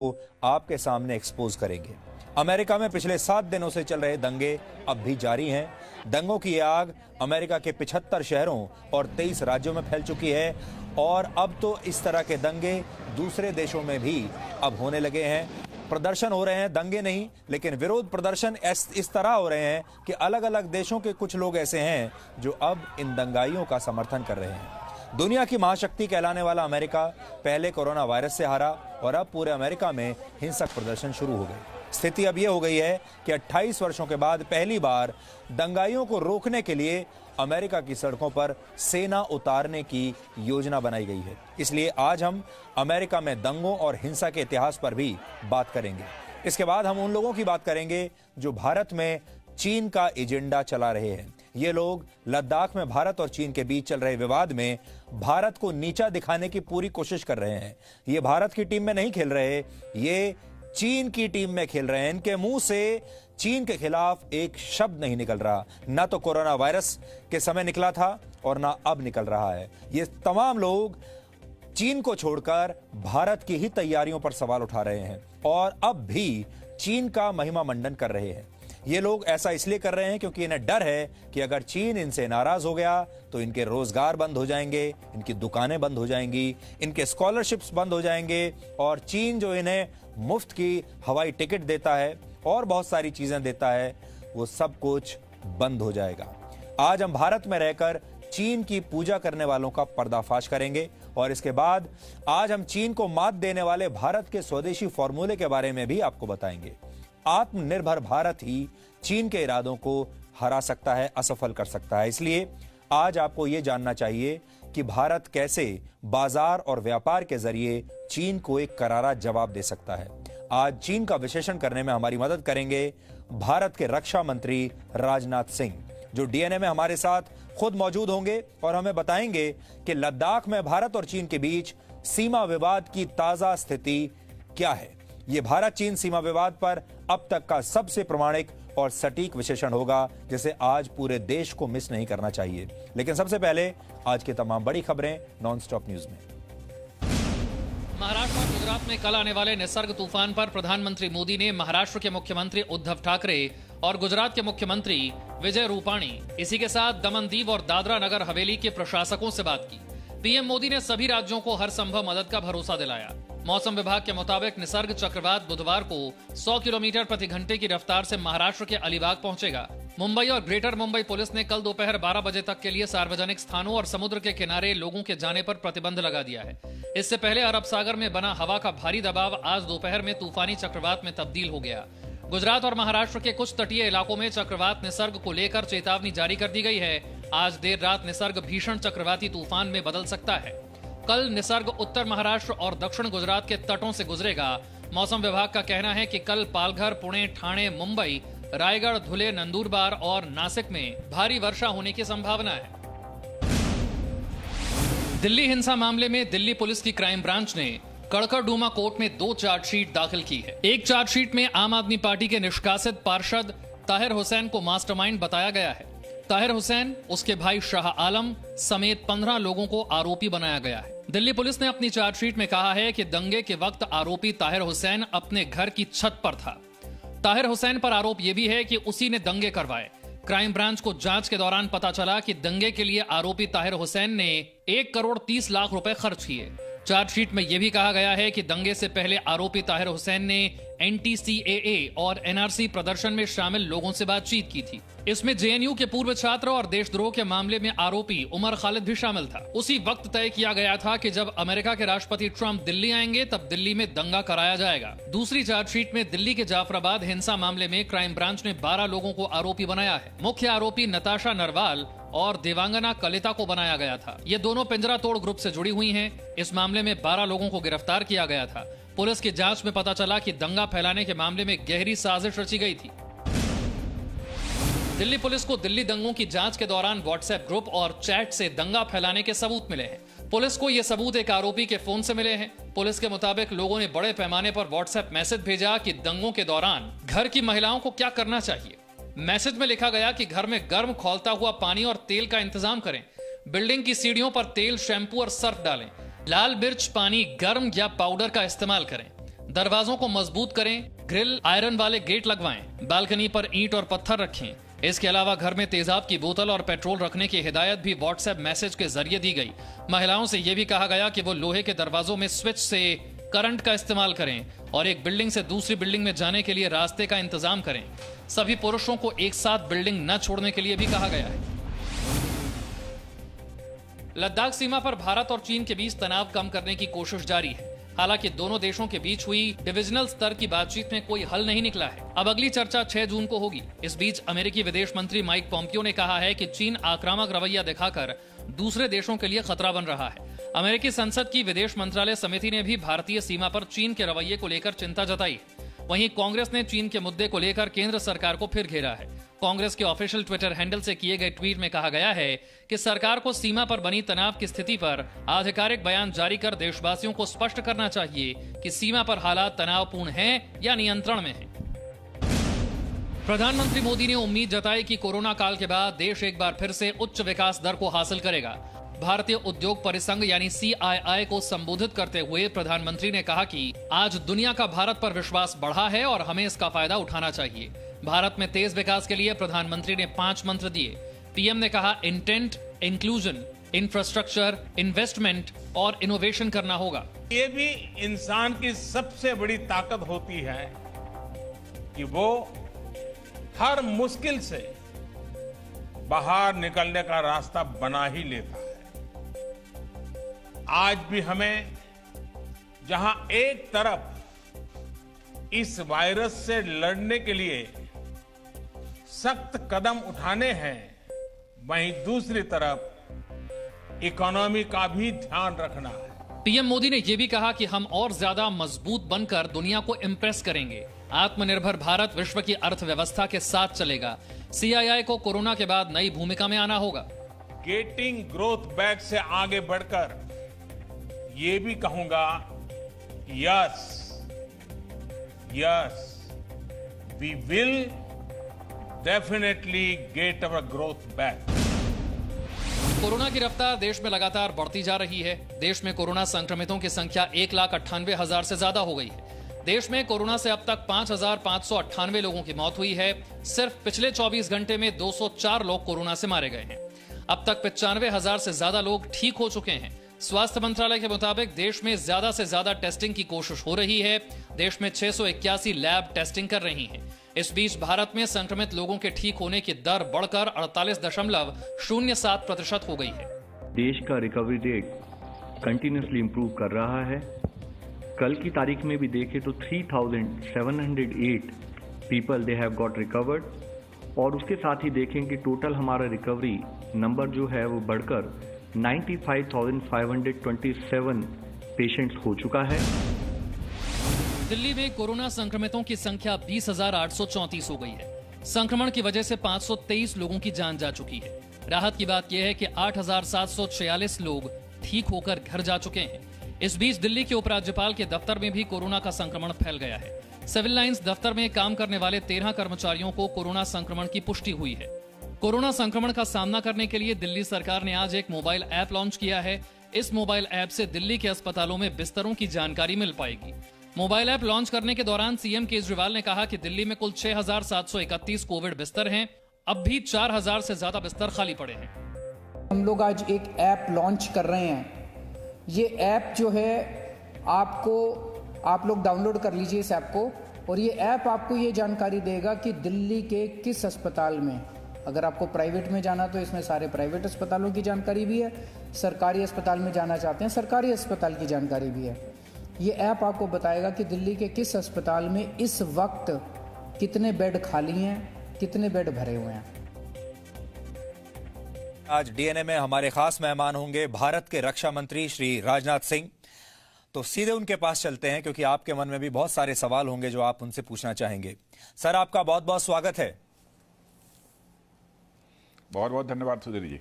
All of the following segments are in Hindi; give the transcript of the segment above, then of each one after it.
को आपके सामने एक्सपोज करेंगे। अमेरिका में पिछले 7 दिनों से चल रहे दंगे अब भी जारी हैं। दंगों की ये आग अमेरिका के 75 शहरों और 23 राज्यों में फैल चुकी है और अब तो इस तरह के दंगे दूसरे देशों में भी अब होने लगे हैं। प्रदर्शन हो रहे हैं, दंगे नहीं, लेकिन विरोध प्रदर्शन इस तरह हो रहे हैं कि अलग अलग देशों के कुछ लोग ऐसे हैं जो अब इन दंगाइयों का समर्थन कर रहे हैं। दुनिया की महाशक्ति कहलाने वाला अमेरिका पहले कोरोना वायरस से हारा और अब पूरे अमेरिका में हिंसक प्रदर्शन शुरू हो गए। स्थिति अब यह हो गई है कि 28 वर्षों के बाद पहली बार दंगाइयों को रोकने के लिए अमेरिका की सड़कों पर सेना उतारने की योजना बनाई गई है। इसलिए आज हम अमेरिका में दंगों और हिंसा के इतिहास पर भी बात करेंगे। इसके बाद हम उन लोगों की बात करेंगे जो भारत में चीन का एजेंडा चला रहे हैं। ये लोग लद्दाख में भारत और चीन के बीच चल रहे विवाद में भारत को नीचा दिखाने की पूरी कोशिश कर रहे हैं। ये भारत की टीम में नहीं खेल रहे, ये चीन की टीम में खेल रहे हैं। इनके मुंह से चीन के खिलाफ एक शब्द नहीं निकल रहा, ना तो कोरोना वायरस के समय निकला था और ना अब निकल रहा है। ये तमाम लोग चीन को छोड़कर भारत की ही तैयारियों पर सवाल उठा रहे हैं और अब भी चीन का महिमा मंडन कर रहे हैं। ये लोग ऐसा इसलिए कर रहे हैं क्योंकि इन्हें डर है कि अगर चीन इनसे नाराज हो गया तो इनके रोजगार बंद हो जाएंगे, इनकी दुकानें बंद हो जाएंगी, इनके स्कॉलरशिप्स बंद हो जाएंगे और चीन जो इन्हें मुफ्त की हवाई टिकट देता है और बहुत सारी चीजें देता है, वो सब कुछ बंद हो जाएगा। आज हम भारत में रहकर चीन की पूजा करने वालों का पर्दाफाश करेंगे और इसके बाद आज हम चीन को मात देने वाले भारत के स्वदेशी फॉर्मूले के बारे में भी आपको बताएंगे। आत्मनिर्भर भारत ही चीन के इरादों को हरा सकता है, असफल कर सकता है। इसलिए आज आपको यह जानना चाहिए कि भारत कैसे बाजार और व्यापार के जरिए चीन को एक करारा जवाब दे सकता है। आज चीन का विश्लेषण करने में हमारी मदद करेंगे भारत के रक्षा मंत्री राजनाथ सिंह, जो डीएनए में हमारे साथ खुद मौजूद होंगे और हमें बताएंगे कि लद्दाख में भारत और चीन के बीच सीमा विवाद की ताजा स्थिति क्या है। यह भारत चीन सीमा विवाद पर अब तक का सबसे प्रामाणिक और सटीक विश्लेषण होगा, जिसे आज पूरे देश को मिस नहीं करना चाहिए। लेकिन सबसे पहले आज की तमाम बड़ी खबरें नॉनस्टॉप न्यूज में। महाराष्ट्र और गुजरात में कल आने वाले निसर्ग तूफान पर प्रधानमंत्री मोदी ने महाराष्ट्र के मुख्यमंत्री उद्धव ठाकरे और गुजरात के मुख्यमंत्री विजय रूपाणी, इसी के साथ दमन दीव और दादरा नगर हवेली के प्रशासकों से बात की। पीएम मोदी ने सभी राज्यों को हर संभव मदद का भरोसा दिलाया। मौसम विभाग के मुताबिक निसर्ग चक्रवात बुधवार को 100 किलोमीटर प्रति घंटे की रफ्तार से महाराष्ट्र के अलीबाग पहुंचेगा। मुंबई और ग्रेटर मुंबई पुलिस ने कल दोपहर 12 बजे तक के लिए सार्वजनिक स्थानों और समुद्र के किनारे लोगों के जाने पर प्रतिबंध लगा दिया है। इससे पहले अरब सागर में बना हवा का भारी दबाव आज दोपहर में तूफानी चक्रवात में तब्दील हो गया। गुजरात और महाराष्ट्र के कुछ तटीय इलाकों में चक्रवात निसर्ग को लेकर चेतावनी जारी कर दी गई है। आज देर रात निसर्ग भीषण चक्रवाती तूफान में बदल सकता है। कल निसर्ग उत्तर महाराष्ट्र और दक्षिण गुजरात के तटों से गुजरेगा। मौसम विभाग का कहना है कि कल पालघर, पुणे, ठाणे, मुंबई, रायगढ़, धुले, नंदुरबार और नासिक में भारी वर्षा होने की संभावना है। दिल्ली हिंसा मामले में दिल्ली पुलिस की क्राइम ब्रांच ने कड़कड़डूमा कोर्ट में 2 चार्जशीट दाखिल की है। एक चार्जशीट में आम आदमी पार्टी के निष्कासित पार्षद ताहिर हुसैन को मास्टरमाइंड बताया गया है। ताहिर हुसैन, उसके भाई शाह आलम समेत 15 लोगों को आरोपी बनाया गया है। दिल्ली पुलिस ने अपनी चार्जशीट में कहा है कि दंगे के वक्त आरोपी ताहिर हुसैन अपने घर की छत पर था। ताहिर हुसैन पर आरोप यह भी है कि उसी ने दंगे करवाए। क्राइम ब्रांच को जांच के दौरान पता चला कि दंगे के लिए आरोपी ताहिर हुसैन ने 1 करोड़ 30 लाख रुपए खर्च किए। चार्जशीट में यह भी कहा गया है कि दंगे से पहले आरोपी ताहिर हुसैन ने NTCAA और NRC प्रदर्शन में शामिल लोगों से बातचीत की थी। इसमें JNU के पूर्व छात्र और देशद्रोह के मामले में आरोपी उमर खालिद भी शामिल था। उसी वक्त तय किया गया था कि जब अमेरिका के राष्ट्रपति ट्रंप दिल्ली आएंगे तब दिल्ली में दंगा कराया जाएगा। दूसरी चार्जशीट में दिल्ली के जाफराबाद हिंसा मामले में क्राइम ब्रांच ने 12 लोगों को आरोपी बनाया है। मुख्य आरोपी नताशा नरवाल और देवांगना कलिता को बनाया गया था। ये दोनों पिंजरा तोड़ ग्रुप से जुड़ी हुई हैं। इस मामले में 12 लोगों को गिरफ्तार किया गया था। पुलिस की जांच में पता चला कि दंगा फैलाने के मामले में गहरी साजिश रची गई थी। दिल्ली पुलिस को दिल्ली दंगों की जांच के दौरान व्हाट्सएप ग्रुप और चैट से दंगा फैलाने के सबूत मिले हैं। पुलिस को ये सबूत एक आरोपी के फोन से मिले हैं। पुलिस के मुताबिक लोगों ने बड़े पैमाने पर व्हाट्सएप मैसेज भेजा कि दंगों के दौरान घर की महिलाओं को क्या करना चाहिए। मैसेज में लिखा गया कि घर में गर्म खौलता हुआ पानी और तेल का इंतजाम करें, बिल्डिंग की सीढ़ियों पर तेल, शैम्पू और सर्फ डालें, लाल मिर्च, पानी, गर्म या पाउडर का इस्तेमाल करें, दरवाजों को मजबूत करें, ग्रिल आयरन वाले गेट लगवाएं, बालकनी पर ईंट और पत्थर रखें। इसके अलावा घर में तेजाब की बोतल और पेट्रोल रखने की हिदायत भी व्हाट्सएप मैसेज के जरिए दी गई। महिलाओं से यह भी कहा गया कि वो लोहे के दरवाजों में स्विच से करंट का इस्तेमाल करें और एक बिल्डिंग से दूसरी बिल्डिंग में जाने के लिए रास्ते का इंतजाम करें। सभी पुरुषों को एक साथ बिल्डिंग न छोड़ने के लिए भी कहा गया है। लद्दाख सीमा पर भारत और चीन के बीच तनाव कम करने की कोशिश जारी है। हालांकि दोनों देशों के बीच हुई डिविजनल स्तर की बातचीत में कोई हल नहीं निकला है। अब अगली चर्चा 6 जून को होगी। इस बीच अमेरिकी विदेश मंत्री माइक पोम्पियो ने कहा है कि चीन आक्रामक रवैया दिखाकर दूसरे देशों के लिए खतरा बन रहा है। अमेरिकी संसद की विदेश मंत्रालय समिति ने भी भारतीय सीमा पर चीन के रवैये को लेकर चिंता जताई। वहीं कांग्रेस ने चीन के मुद्दे को लेकर केंद्र सरकार को फिर घेरा है। कांग्रेस के ऑफिशियल ट्विटर हैंडल से किए गए ट्वीट में कहा गया है कि सरकार को सीमा पर बनी तनाव की स्थिति पर आधिकारिक बयान जारी कर देशवासियों को स्पष्ट करना चाहिए कि सीमा पर हालात तनावपूर्ण हैं या नियंत्रण में हैं। प्रधानमंत्री मोदी ने उम्मीद जताई कि कोरोना काल के बाद देश एक बार फिर से उच्च विकास दर को हासिल करेगा। भारतीय उद्योग परिसंघ यानी CII को संबोधित करते हुए प्रधानमंत्री ने कहा कि आज दुनिया का भारत पर विश्वास बढ़ा है और हमें इसका फायदा उठाना चाहिए। भारत में तेज विकास के लिए प्रधानमंत्री ने 5 मंत्र दिए। पीएम ने कहा इंटेंट, इंक्लूजन, इंफ्रास्ट्रक्चर, इन्वेस्टमेंट और इनोवेशन करना होगा। ये भी इंसान की सबसे बड़ी ताकत होती है कि वो हर मुश्किल से बाहर निकलने का रास्ता बना ही लेता है। आज भी हमें जहां एक तरफ इस वायरस से लड़ने के लिए सख्त कदम उठाने हैं, वहीं दूसरी तरफ इकोनॉमी का भी ध्यान रखना है। पीएम मोदी ने यह भी कहा कि हम और ज्यादा मजबूत बनकर दुनिया को इम्प्रेस करेंगे। आत्मनिर्भर भारत विश्व की अर्थव्यवस्था के साथ चलेगा। CII को कोरोना के बाद नई भूमिका में आना होगा। गेटिंग ग्रोथ बैक से आगे बढ़कर ये भी कहूंगा, yes, we will definitely get our growth back. Corona की रफ्तार देश में लगातार बढ़ती जा रही है। देश में कोरोना संक्रमितों की संख्या 1,98,000 से ज्यादा हो गई है। देश में कोरोना से अब तक 5,598 लोगों की मौत हुई है। सिर्फ पिछले 24 घंटे में 204 लोग कोरोना से मारे गए हैं। अब तक 95,000 से ज्यादा लोग ठीक हो चुके हैं। स्वास्थ्य मंत्रालय के मुताबिक देश में ज्यादा से ज्यादा टेस्टिंग की कोशिश हो रही है। देश में 681 लैब टेस्टिंग कर रही हैं। इस बीच भारत में संक्रमित लोगों के ठीक होने की दर बढ़कर 48.07% हो गई है। देश का रिकवरी रेट कंटिन्यूसली इंप्रूव कर रहा है। कल की तारीख में भी देखें तो 3,708 people they have got recovered, और उसके साथ ही देखें कि टोटल हमारा रिकवरी नंबर जो है वो बढ़कर 95,527 पेशेंट्स हो चुका है। दिल्ली में कोरोना संक्रमितों की संख्या 20,834 हो गई है। संक्रमण की वजह से 523 लोगों की जान जा चुकी है। राहत की बात यह है कि 8,746 लोग ठीक होकर घर जा चुके हैं। इस बीच दिल्ली के उपराज्यपाल के दफ्तर में भी कोरोना का संक्रमण फैल गया है। सिविल लाइंस दफ्तर में काम करने वाले 13 कर्मचारियों को कोरोना संक्रमण की पुष्टि हुई है। कोरोना संक्रमण का सामना करने के लिए दिल्ली सरकार ने आज एक मोबाइल ऐप लॉन्च किया है। इस मोबाइल ऐप से दिल्ली के अस्पतालों में बिस्तरों की जानकारी मिल पाएगी। मोबाइल ऐप लॉन्च करने के दौरान सीएम केजरीवाल ने कहा कि दिल्ली में कुल 6,731 कोविड बिस्तर हैं। अब भी 4,000 से ज्यादा बिस्तर खाली पड़े हैं। हम लोग आज एक ऐप लॉन्च कर रहे हैं। ये ऐप जो है आप लोग डाउनलोड कर लीजिए इस ऐप को, और ये ऐप आपको ये जानकारी देगा कि दिल्ली के किस अस्पताल में, अगर आपको प्राइवेट में जाना तो इसमें सारे प्राइवेट अस्पतालों की जानकारी भी है, सरकारी अस्पताल में जाना चाहते हैं सरकारी अस्पताल की जानकारी भी है। ये ऐप आपको बताएगा कि दिल्ली के किस अस्पताल में इस वक्त कितने बेड खाली हैं, कितने बेड भरे हुए हैं। आज डीएनए में हमारे खास मेहमान होंगे भारत के रक्षा मंत्री श्री राजनाथ सिंह। तो सीधे उनके पास चलते हैं क्योंकि आपके मन में भी बहुत सारे सवाल होंगे जो आप उनसे पूछना चाहेंगे। सर, आपका बहुत बहुत स्वागत है। बहुत बहुत धन्यवाद सुधीर जी।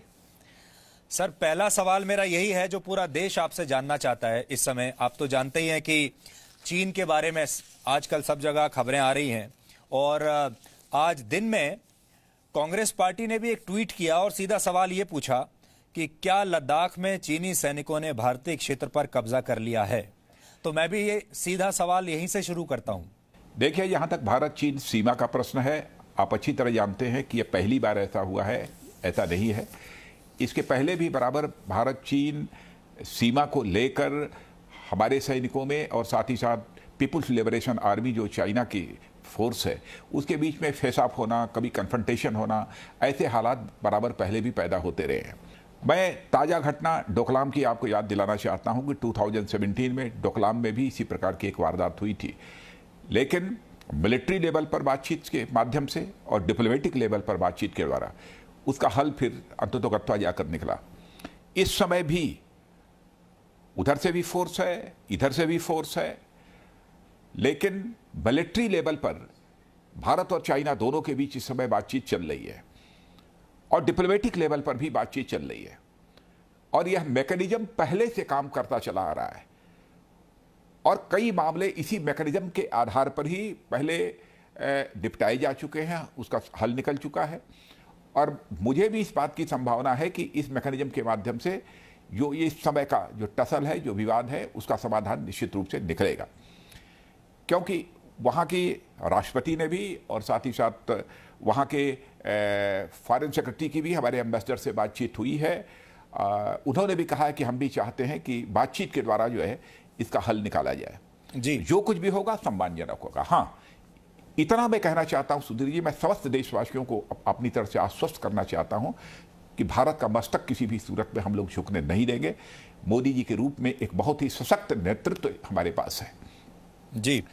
सर, पहला सवाल मेरा यही है जो पूरा देश आपसे जानना चाहता है इस समय। आप तो जानते ही हैं कि चीन के बारे में आजकल सब जगह खबरें आ रही हैं, और आज दिन में कांग्रेस पार्टी ने भी एक ट्वीट किया और सीधा सवाल ये पूछा कि क्या लद्दाख में चीनी सैनिकों ने भारतीय क्षेत्र पर कब्जा कर लिया है। तो मैं भी ये सीधा सवाल यहीं से शुरू करता हूं। देखिए, यहां तक भारत चीन सीमा का प्रश्न है, आप अच्छी तरह जानते हैं कि यह पहली बार ऐसा हुआ है, ऐसा नहीं है। इसके पहले भी बराबर भारत चीन सीमा को लेकर हमारे सैनिकों में और साथ ही साथ पीपुल्स लिबरेशन आर्मी जो चाइना की फोर्स है उसके बीच में फेस ऑफ होना, कभी कन्फ्रंटेशन होना, ऐसे हालात बराबर पहले भी पैदा होते रहे हैं। मैं ताज़ा घटना डोकलाम की आपको याद दिलाना चाहता हूं कि 2017 में डोकलाम में भी इसी प्रकार की एक वारदात हुई थी, लेकिन मिलिट्री लेवल पर बातचीत के माध्यम से और डिप्लोमेटिक लेवल पर बातचीत के द्वारा उसका हल फिर अंततोगत्वा जाकर निकला। इस समय भी उधर से भी फोर्स है, इधर से भी फोर्स है, लेकिन मिलिट्री लेवल पर भारत और चाइना दोनों के बीच इस समय बातचीत चल रही है और डिप्लोमेटिक लेवल पर भी बातचीत चल रही है और यह मैकेनिज्म पहले से काम करता चला आ रहा है और कई मामले इसी मैकेनिज्म के आधार पर ही पहले निपटाए जा चुके हैं, उसका हल निकल चुका है और मुझे भी इस बात की संभावना है कि इस मैकेनिज्म के माध्यम से जो ये इस समय का जो टसल है, जो विवाद है, उसका समाधान निश्चित रूप से निकलेगा, क्योंकि वहाँ की राष्ट्रपति ने भी और साथ ही साथ वहाँ के फॉरेन सेक्रेटरी की भी हमारे एम्बेसडर से बातचीत हुई है। उन्होंने भी कहा है कि हम भी चाहते हैं कि बातचीत के द्वारा जो है इसका हल निकाला जाए। जी, जो कुछ भी होगा सम्मानजनक होगा। हाँ, इतना मैं कहना चाहता हूं सुधीर जी, मैं समस्त देशवासियों को अपनी तरफ से आश्वस्त करना चाहता हूं कि भारत का मस्तक किसी भी सूरत में हम लोग झुकने नहीं देंगे। मोदी जी के रूप में एक बहुत ही सशक्त नेतृत्व हमारे पास है। जी,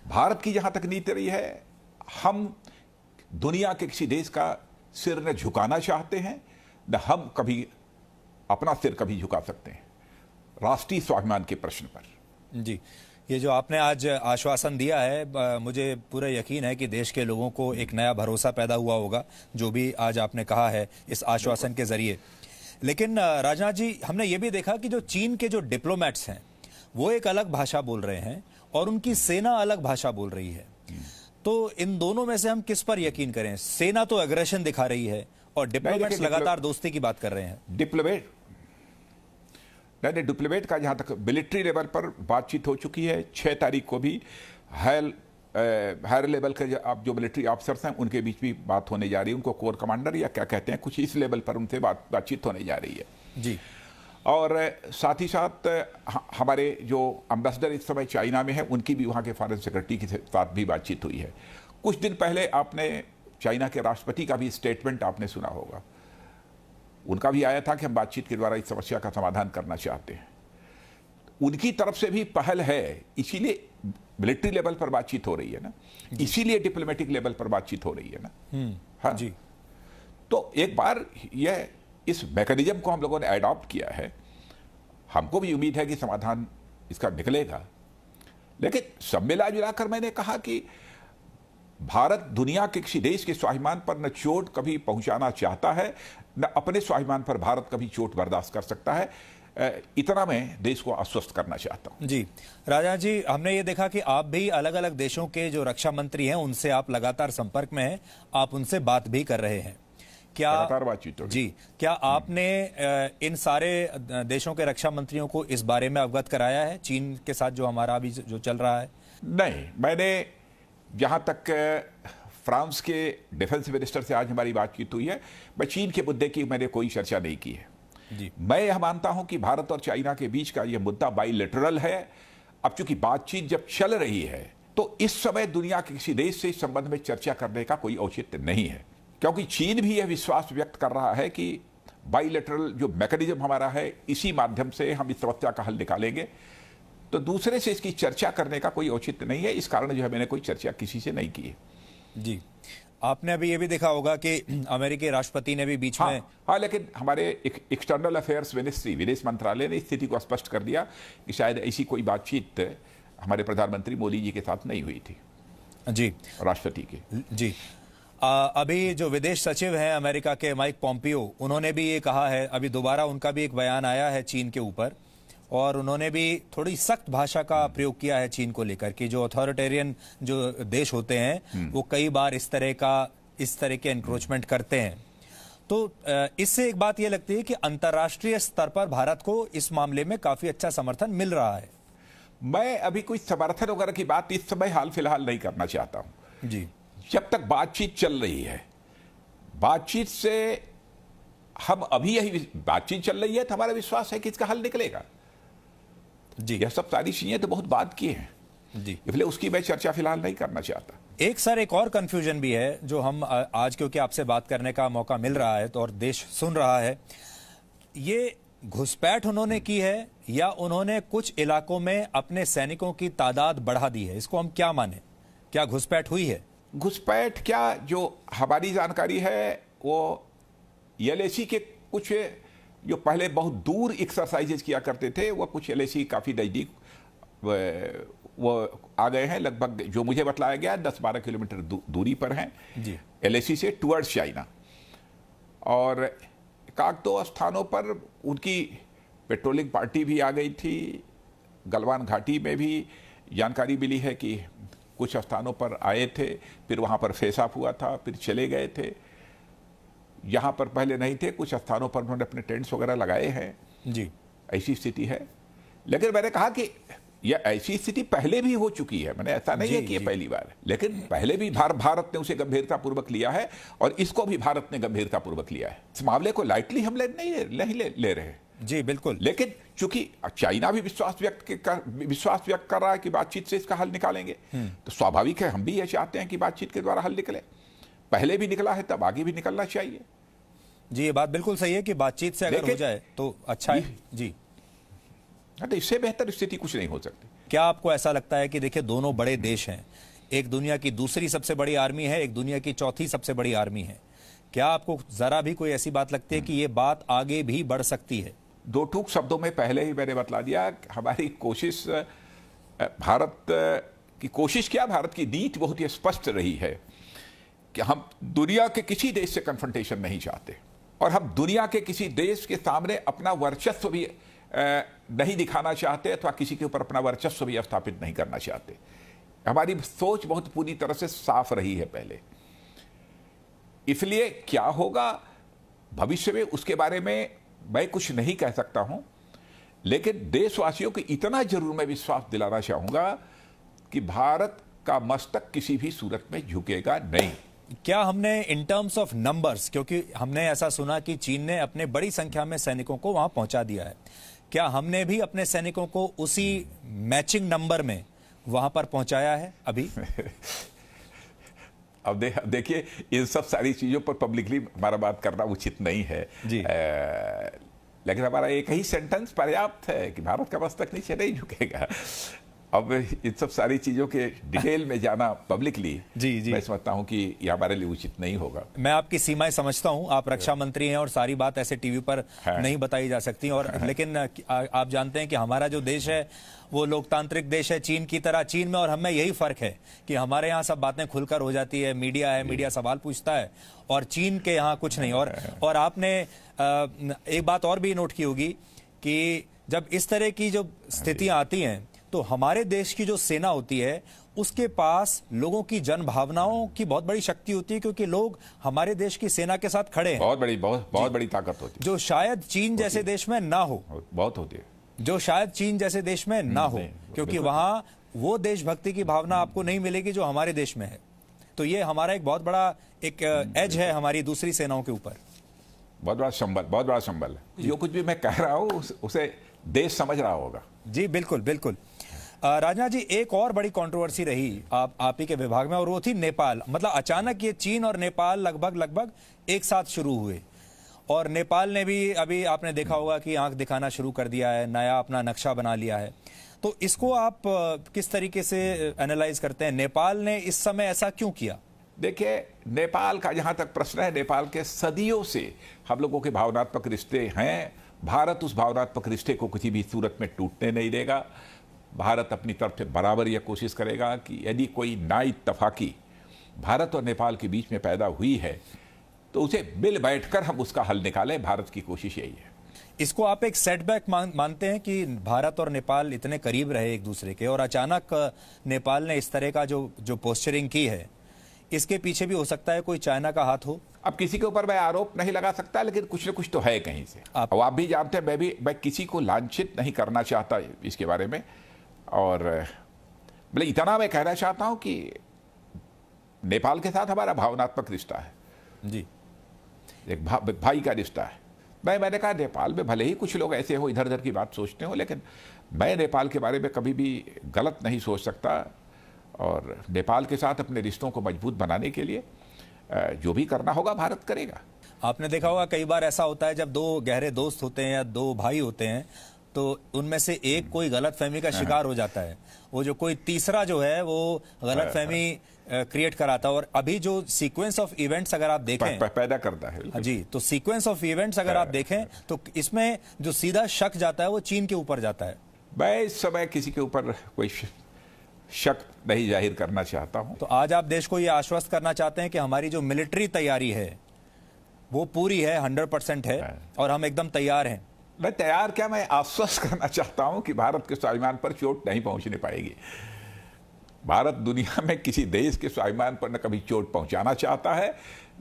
भारत की जहां तक नीति रही है, हम दुनिया के किसी देश का सिर न झुकाना चाहते हैं, न हम कभी अपना सिर कभी झुका सकते हैं राष्ट्रीय स्वाभिमान के प्रश्न पर। जी, ये जो आपने आज आश्वासन दिया है, मुझे पूरा यकीन है कि देश के लोगों को एक नया भरोसा पैदा हुआ होगा, जो भी आज आपने कहा है इस आश्वासन के जरिए। लेकिन राजनाथ जी, हमने ये भी देखा कि जो चीन के जो डिप्लोमेट्स हैं वो एक अलग भाषा बोल रहे हैं और उनकी सेना अलग भाषा बोल रही है। तो इन दोनों में से हम किस पर यकीन करें? सेना तो एग्रेशन दिखा रही है और डिप्लोमेट्स लगातार दोस्ती की बात कर रहे हैं। डिप्लोमेट का जहां तक मिलिट्री लेवल पर बातचीत हो चुकी है, 6 तारीख को भी हायर लेवल के जो मिलिट्री ऑफिसर्स हैं उनके बीच भी बात होने जा रही है। उनको कोर कमांडर या क्या कहते हैं, कुछ इस लेवल पर उनसे बातचीत होने जा रही है। जी, और साथ ही साथ हमारे जो एम्बेसडर इस समय चाइना में है, उनकी भी वहाँ के फॉरेन सेक्रेटरी के साथ भी बातचीत हुई है। कुछ दिन पहले आपने चाइना के राष्ट्रपति का भी स्टेटमेंट आपने सुना होगा, उनका भी आया था कि हम बातचीत के द्वारा इस समस्या का समाधान करना चाहते हैं। उनकी तरफ से भी पहल है, इसीलिए मिलिट्री लेवल पर बातचीत हो रही है ना, इसीलिए डिप्लोमेटिक लेवल पर बातचीत हो रही है ना। हाँ जी, तो एक बार यह इस मैकेनिज्म को हम लोगों ने अडॉप्ट किया है, हमको भी उम्मीद है कि समाधान इसका निकलेगा। लेकिन सब मिला जुलाकर मैंने कहा कि भारत दुनिया के किसी देश के स्वाभिमान पर न चोट कभी पहुंचाना चाहता है, न अपने स्वाभिमान पर भारत कभी चोट बर्दाश्त कर सकता है। इतना मैं देश को आश्वस्त करना चाहता हूं। जी, राजा जी, हमने ये देखा कि आप भी अलग अलग देशों के जो रक्षा मंत्री हैं उनसे आप लगातार संपर्क में हैं, आप उनसे बात भी कर रहे हैं। क्या लगातार बातचीत जी, क्या आपने इन सारे देशों के रक्षा मंत्रियों को इस बारे में अवगत कराया है, चीन के साथ जो हमारा अभी जो चल रहा है? नहीं, मैंने जहां तक फ्रांस के डिफेंस मिनिस्टर से आज हमारी बातचीत हुई है, मैं चीन के मुद्दे की मैंने कोई चर्चा नहीं की है। जी, मैं यह मानता हूं कि भारत और चाइना के बीच का यह मुद्दा बाइलेटरल है। अब चूंकि बातचीत जब चल रही है तो इस समय दुनिया के किसी देश से इस संबंध में चर्चा करने का कोई औचित्य नहीं है, क्योंकि चीन भी यह विश्वास व्यक्त कर रहा है कि बाइलेटरल जो मैकेनिज्म हमारा है, इसी माध्यम से हम इस समस्या का हल निकालेंगे। तो दूसरे से इसकी चर्चा करने का कोई औचित्य नहीं है, इस कारण जो है मैंने कोई चर्चा किसी से नहीं की है। जी, आपने अभी ये भी देखा होगा कि अमेरिकी राष्ट्रपति ने भी बीच में हाँ, लेकिन हमारे एक्सटर्नल अफेयर्स मिनिस्ट्री, विदेश मंत्रालय ने स्थिति को स्पष्ट कर दिया कि शायद ऐसी कोई बातचीत हमारे प्रधानमंत्री मोदी जी के साथ नहीं हुई थी। जी, राष्ट्रपति के जी, अभी जो विदेश सचिव हैं अमेरिका के माइक पॉम्पियो, उन्होंने भी ये कहा है, अभी दोबारा उनका भी एक बयान आया है चीन के ऊपर, और उन्होंने भी थोड़ी सख्त भाषा का प्रयोग किया है चीन को लेकर कि जो अथॉरिटेरियन जो देश होते हैं वो कई बार इस तरह के एनक्रोचमेंट करते हैं। तो इससे एक बात ये लगती है कि अंतर्राष्ट्रीय स्तर पर भारत को इस मामले में काफी अच्छा समर्थन मिल रहा है। मैं अभी कोई समर्थन वगैरह की बात इस समय हाल फिलहाल नहीं करना चाहता हूं। जी, जब तक बातचीत चल रही है, बातचीत से हम अभी यही बातचीत चल रही है तो हमारा विश्वास है कि इसका हल निकलेगा। जी, यह सब सारी चीजें तो बहुत बात की हैं, जी। इसलिए उसकी मैं चर्चा फिलहाल नहीं करना चाहता। एक सर एक और कंफ्यूजन भी है जो हम आज क्योंकि आपसे बात करने का मौका मिल रहा है तो और देश सुन रहा है, ये घुसपैठ उन्होंने की है या उन्होंने कुछ इलाकों में अपने सैनिकों की तादाद बढ़ा दी है? इसको हम क्या माने? क्या घुसपैठ हुई है? घुसपैठ क्या, जो हमारी जानकारी है वो एलएसी के कुछ जो पहले बहुत दूर एक्सरसाइजेज किया करते थे वो कुछ एलएसी काफी नजदीक वो आ गए हैं। लगभग जो मुझे बतलाया गया 10-12 किलोमीटर दूरी पर हैं जी, एलएसी से टुवर्ड्स चाइना। और काक दो स्थानों पर उनकी पेट्रोलिंग पार्टी भी आ गई थी। गलवान घाटी में भी जानकारी मिली है कि कुछ स्थानों पर आए थे, फिर वहां पर फेस ऑफ हुआ था, फिर चले गए थे। यहां पर पहले नहीं थे, कुछ स्थानों पर उन्होंने अपने टेंट्स वगैरह लगाए हैं। जी, ऐसी स्थिति है। लेकिन मैंने कहा कि यह ऐसी स्थिति पहले भी हो चुकी है, मैंने ऐसा नहीं है कि यह पहली बार है, लेकिन पहले भी भारत ने उसे गंभीरतापूर्वक लिया है और इसको भी भारत ने गंभीरतापूर्वक लिया है। इस मामले को लाइटली हम नहीं ले रहे। जी, बिल्कुल। लेकिन चूंकि चाइना भी विश्वास व्यक्त कर रहा है कि बातचीत से इसका हल निकालेंगे, तो स्वाभाविक है हम भी यह चाहते हैं कि बातचीत के द्वारा हल निकले। पहले भी निकला है, तब आगे भी निकलना चाहिए। जी, ये बात बिल्कुल सही है कि बातचीत से अगर हो जाए तो अच्छा है। जी, तो इससे बेहतर स्थिति कुछ नहीं हो सकती। क्या आपको ऐसा लगता है कि देखिए दोनों बड़े देश हैं, एक दुनिया की दूसरी सबसे बड़ी आर्मी है, एक दुनिया की चौथी सबसे बड़ी आर्मी है, क्या आपको जरा भी कोई ऐसी बात लगती है कि ये बात आगे भी बढ़ सकती है? दो टूक शब्दों में पहले ही मैंने बतला दिया, हमारी कोशिश, भारत की कोशिश क्या, भारत की नीति बहुत ही स्पष्ट रही है कि हम दुनिया के किसी देश से कन्फ्रंटेशन नहीं चाहते और हम दुनिया के किसी देश के सामने अपना वर्चस्व भी नहीं दिखाना चाहते अथवा किसी के ऊपर अपना वर्चस्व भी स्थापित नहीं करना चाहते। हमारी सोच बहुत पूरी तरह से साफ रही है पहले। इसलिए क्या होगा भविष्य में उसके बारे में मैं कुछ नहीं कह सकता हूं, लेकिन देशवासियों को इतना जरूर मैं विश्वास दिलाना चाहूंगा कि भारत का मस्तक किसी भी सूरत में झुकेगा नहीं। क्या हमने इन टर्म्स ऑफ नंबर्स, क्योंकि हमने ऐसा सुना कि चीन ने अपने बड़ी संख्या में सैनिकों को वहां पहुंचा दिया है, क्या हमने भी अपने सैनिकों को उसी मैचिंग नंबर में वहां पर पहुंचाया है अभी? अब देखिए इन सब सारी चीजों पर पब्लिकली हमारा बात करना उचित नहीं है जी। लेकिन हमारा एक ही सेंटेंस पर्याप्त है कि भारत का मस्तक नीचे नहीं झुकेगा। अब इन सब सारी चीजों के डिटेल में जाना पब्लिकली जी, मैं समझता हूं कि यह हमारे लिए उचित नहीं होगा। मैं आपकी सीमाएं समझता हूं, आप रक्षा मंत्री हैं और सारी बात ऐसे टीवी पर नहीं बताई जा सकती, और लेकिन आप जानते हैं कि हमारा जो देश है वो लोकतांत्रिक देश है चीन की तरह। चीन में और हमें यही फर्क है कि हमारे यहाँ सब बातें खुलकर हो जाती है, मीडिया है, मीडिया सवाल पूछता है, और चीन के यहाँ कुछ नहीं। और आपने एक बात और भी नोट की होगी कि जब इस तरह की जो स्थितियां आती हैं तो हमारे देश की जो सेना होती है उसके पास लोगों की जन भावनाओं की बहुत बड़ी शक्ति होती है, क्योंकि लोग हमारे देश की सेना के साथ खड़े हैं। बहुत बड़ी ताकत होती है, जो शायद चीन जैसे देश में ना हो। बहुत होती है, जो शायद चीन जैसे देश में ना हो, क्योंकि वहां वो देशभक्ति की भावना आपको नहीं मिलेगी जो हमारे देश में है। तो ये हमारा एक बहुत बड़ा एक एज है हमारी दूसरी सेनाओं के ऊपर। बहुत बड़ा संबल है। जो कुछ भी मैं कह रहा हूं उसे देश समझ रहा होगा। जी बिल्कुल बिल्कुल। राजनाथ जी, एक और बड़ी कंट्रोवर्सी रही आप ही के विभाग में, और वो थी नेपाल। मतलब अचानक ये चीन और नेपाल लगभग एक साथ शुरू हुए, और नेपाल ने भी अभी आपने देखा होगा कि आंख दिखाना शुरू कर दिया है, नया अपना नक्शा बना लिया है। तो इसको आप किस तरीके से एनालाइज करते हैं? नेपाल ने इस समय ऐसा क्यों किया? देखिए, नेपाल का जहां तक प्रश्न है, नेपाल के सदियों से हम लोगों के भावनात्मक रिश्ते हैं। भारत उस भावनात्मक रिश्ते को किसी भी सूरत में टूटने नहीं देगा। भारत अपनी तरफ से बराबर यह कोशिश करेगा कि यदि कोई नाइत्तफाकी भारत और नेपाल के बीच में पैदा हुई है तो उसे मिल बैठकर हम उसका हल निकालें। भारत की कोशिश यही है। इसको आप एक सेटबैक मानते हैं कि भारत और नेपाल इतने करीब रहे एक दूसरे के, और अचानक नेपाल ने इस तरह का जो पोस्चरिंग की है, इसके पीछे भी हो सकता है कोई चाइना का हाथ हो? अब किसी के ऊपर मैं आरोप नहीं लगा सकता, लेकिन कुछ न कुछ तो है कहीं से। आप भी जानते हैं, मैं किसी को लांछित नहीं करना चाहता इसके बारे में। और मतलब इतना मैं कहना चाहता हूं कि नेपाल के साथ हमारा भावनात्मक रिश्ता है जी, एक भाई का रिश्ता है। मैंने कहा नेपाल में भले ही कुछ लोग ऐसे हो इधर उधर की बात सोचते हो, लेकिन मैं नेपाल के बारे में कभी भी गलत नहीं सोच सकता और नेपाल के साथ अपने रिश्तों को मजबूत बनाने के लिए जो भी करना होगा भारत करेगा। आपने देखा होगा कई बार ऐसा होता है जब दो गहरे दोस्त होते हैं या दो भाई होते हैं तो उनमें से एक कोई गलतफहमी का शिकार हो जाता है, वो जो कोई तीसरा जो है वो गलतफहमी क्रिएट कराता है। और अभी जो सीक्वेंस ऑफ इवेंट्स अगर आप देखें पैदा करता है जी, तो सीक्वेंस ऑफ इवेंट्स अगर आप देखें तो इसमें जो सीधा शक जाता है वो चीन के ऊपर जाता है। मैं इस समय किसी के ऊपर कोई शक नहीं जाहिर करना चाहता हूं। तो आज आप देश को ये आश्वस्त करना चाहते हैं कि हमारी जो मिलिट्री तैयारी है वो पूरी है, 100% है और हम एकदम तैयार हैं। मैं तैयार क्या, मैं आश्वस्त करना चाहता हूं कि भारत के स्वाभिमान पर चोट नहीं पहुंचने पाएगी। भारत दुनिया में किसी देश के स्वाभिमान पर न कभी चोट पहुंचाना चाहता है,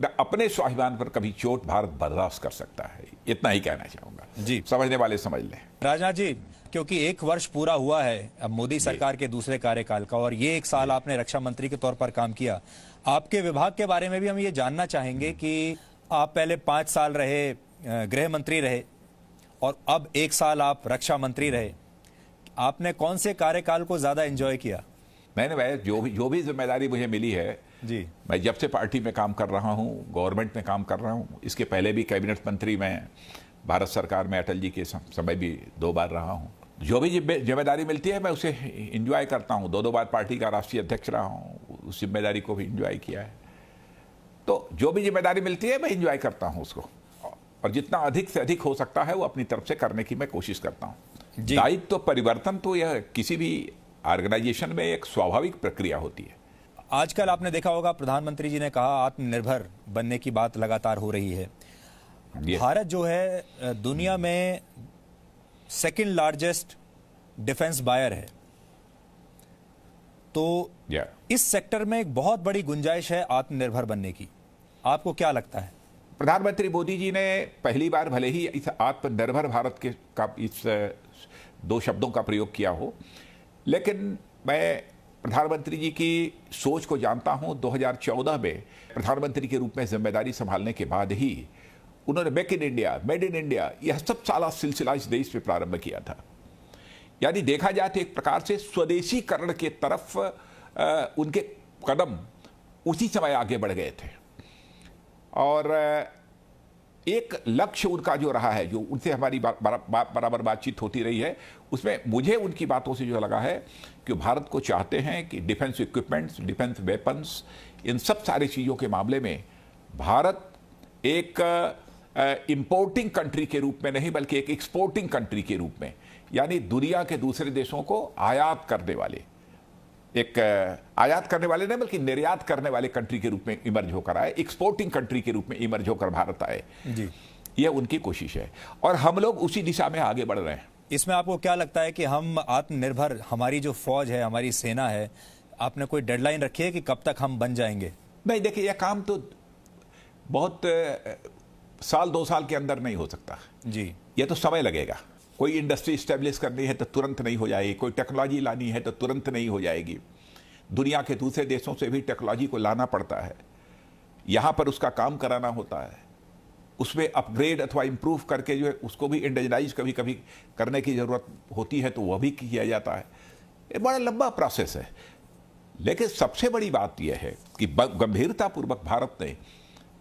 न अपने स्वाभिमान पर कभी चोट भारत बर्दाश्त कर सकता है। इतना ही कहना चाहूंगा जी, समझने वाले समझ लें। राजनाथ जी, क्योंकि 1 वर्ष पूरा हुआ है अब मोदी सरकार के दूसरे कार्यकाल का और ये 1 साल आपने रक्षा मंत्री के तौर पर काम किया, आपके विभाग के बारे में भी हम ये जानना चाहेंगे कि आप पहले 5 साल रहे गृह मंत्री रहे और अब 1 साल आप रक्षा मंत्री रहे, आपने कौन से कार्यकाल को ज्यादा एंजॉय किया? मैंने जो भी जिम्मेदारी मुझे मिली है जी, मैं जब से पार्टी में काम कर रहा हूं, गवर्नमेंट में काम कर रहा हूं, इसके पहले भी कैबिनेट मंत्री में भारत सरकार में अटल जी के समय भी 2 बार रहा हूं। जो भी जिम्मेदारी मिलती है मैं उसे एंजॉय करता हूं। 2 बार पार्टी का राष्ट्रीय अध्यक्ष रहा हूं, उस जिम्मेदारी को भी एंजॉय किया है। तो जो भी जिम्मेदारी मिलती है मैं एंजॉय करता हूं उसको, और जितना अधिक से अधिक हो सकता है वो अपनी तरफ से करने की मैं कोशिश करता हूं। दायित्व तो परिवर्तन तो यह किसी भी ऑर्गेनाइजेशन में एक स्वाभाविक प्रक्रिया होती है। आजकल आपने देखा होगा प्रधानमंत्री जी ने कहा आत्मनिर्भर बनने की बात लगातार हो रही है। भारत जो है दुनिया में 2nd लार्जेस्ट डिफेंस बायर है, तो इस सेक्टर में एक बहुत बड़ी गुंजाइश है आत्मनिर्भर बनने की। आपको क्या लगता है? प्रधानमंत्री मोदी जी ने पहली बार भले ही इस आत्मनिर्भर भारत के का इस 2 शब्दों का प्रयोग किया हो, लेकिन मैं प्रधानमंत्री जी की सोच को जानता हूं। 2014 में प्रधानमंत्री के रूप में जिम्मेदारी संभालने के बाद ही उन्होंने make in India, made in India, यह सब सारा सिलसिला इस देश में प्रारंभ किया था। यानी देखा जाए तो एक प्रकार से स्वदेशीकरण के तरफ उनके कदम उसी समय आगे बढ़ गए थे। और एक लक्ष्य उनका जो रहा है, जो उनसे हमारी बराबर बातचीत होती रही है, उसमें मुझे उनकी बातों से जो लगा है कि भारत को चाहते हैं कि डिफेंस इक्विपमेंट्स, डिफेंस वेपन्स, इन सब सारी चीज़ों के मामले में भारत एक इंपोर्टिंग कंट्री के रूप में नहीं बल्कि एक एक्सपोर्टिंग कंट्री के रूप में, यानी दुनिया के दूसरे देशों को आयात करने वाले, एक आयात करने वाले नहीं बल्कि निर्यात करने वाले कंट्री के रूप में इमर्ज होकर आए, एक्सपोर्टिंग कंट्री के रूप में इमर्ज होकर भारत आए जी, यह उनकी कोशिश है और हम लोग उसी दिशा में आगे बढ़ रहे हैं। इसमें आपको क्या लगता है कि हम आत्मनिर्भर, हमारी जो फौज है, हमारी सेना है, आपने कोई डेडलाइन रखी है कि कब तक हम बन जाएंगे? नहीं, देखिए यह काम तो बहुत साल 2 साल के अंदर नहीं हो सकता जी, यह तो समय लगेगा। कोई इंडस्ट्री स्टैब्लिश करनी है तो तुरंत नहीं हो जाएगी, कोई टेक्नोलॉजी लानी है तो तुरंत नहीं हो जाएगी। दुनिया के दूसरे देशों से भी टेक्नोलॉजी को लाना पड़ता है, यहाँ पर उसका काम कराना होता है, उसमें अपग्रेड अथवा इम्प्रूव करके जो है उसको भी इंडिजिनाइज कभी कभी करने की ज़रूरत होती है तो वह भी किया जाता है। ये बड़ा लंबा प्रोसेस है, लेकिन सबसे बड़ी बात यह है कि गंभीरतापूर्वक भारत ने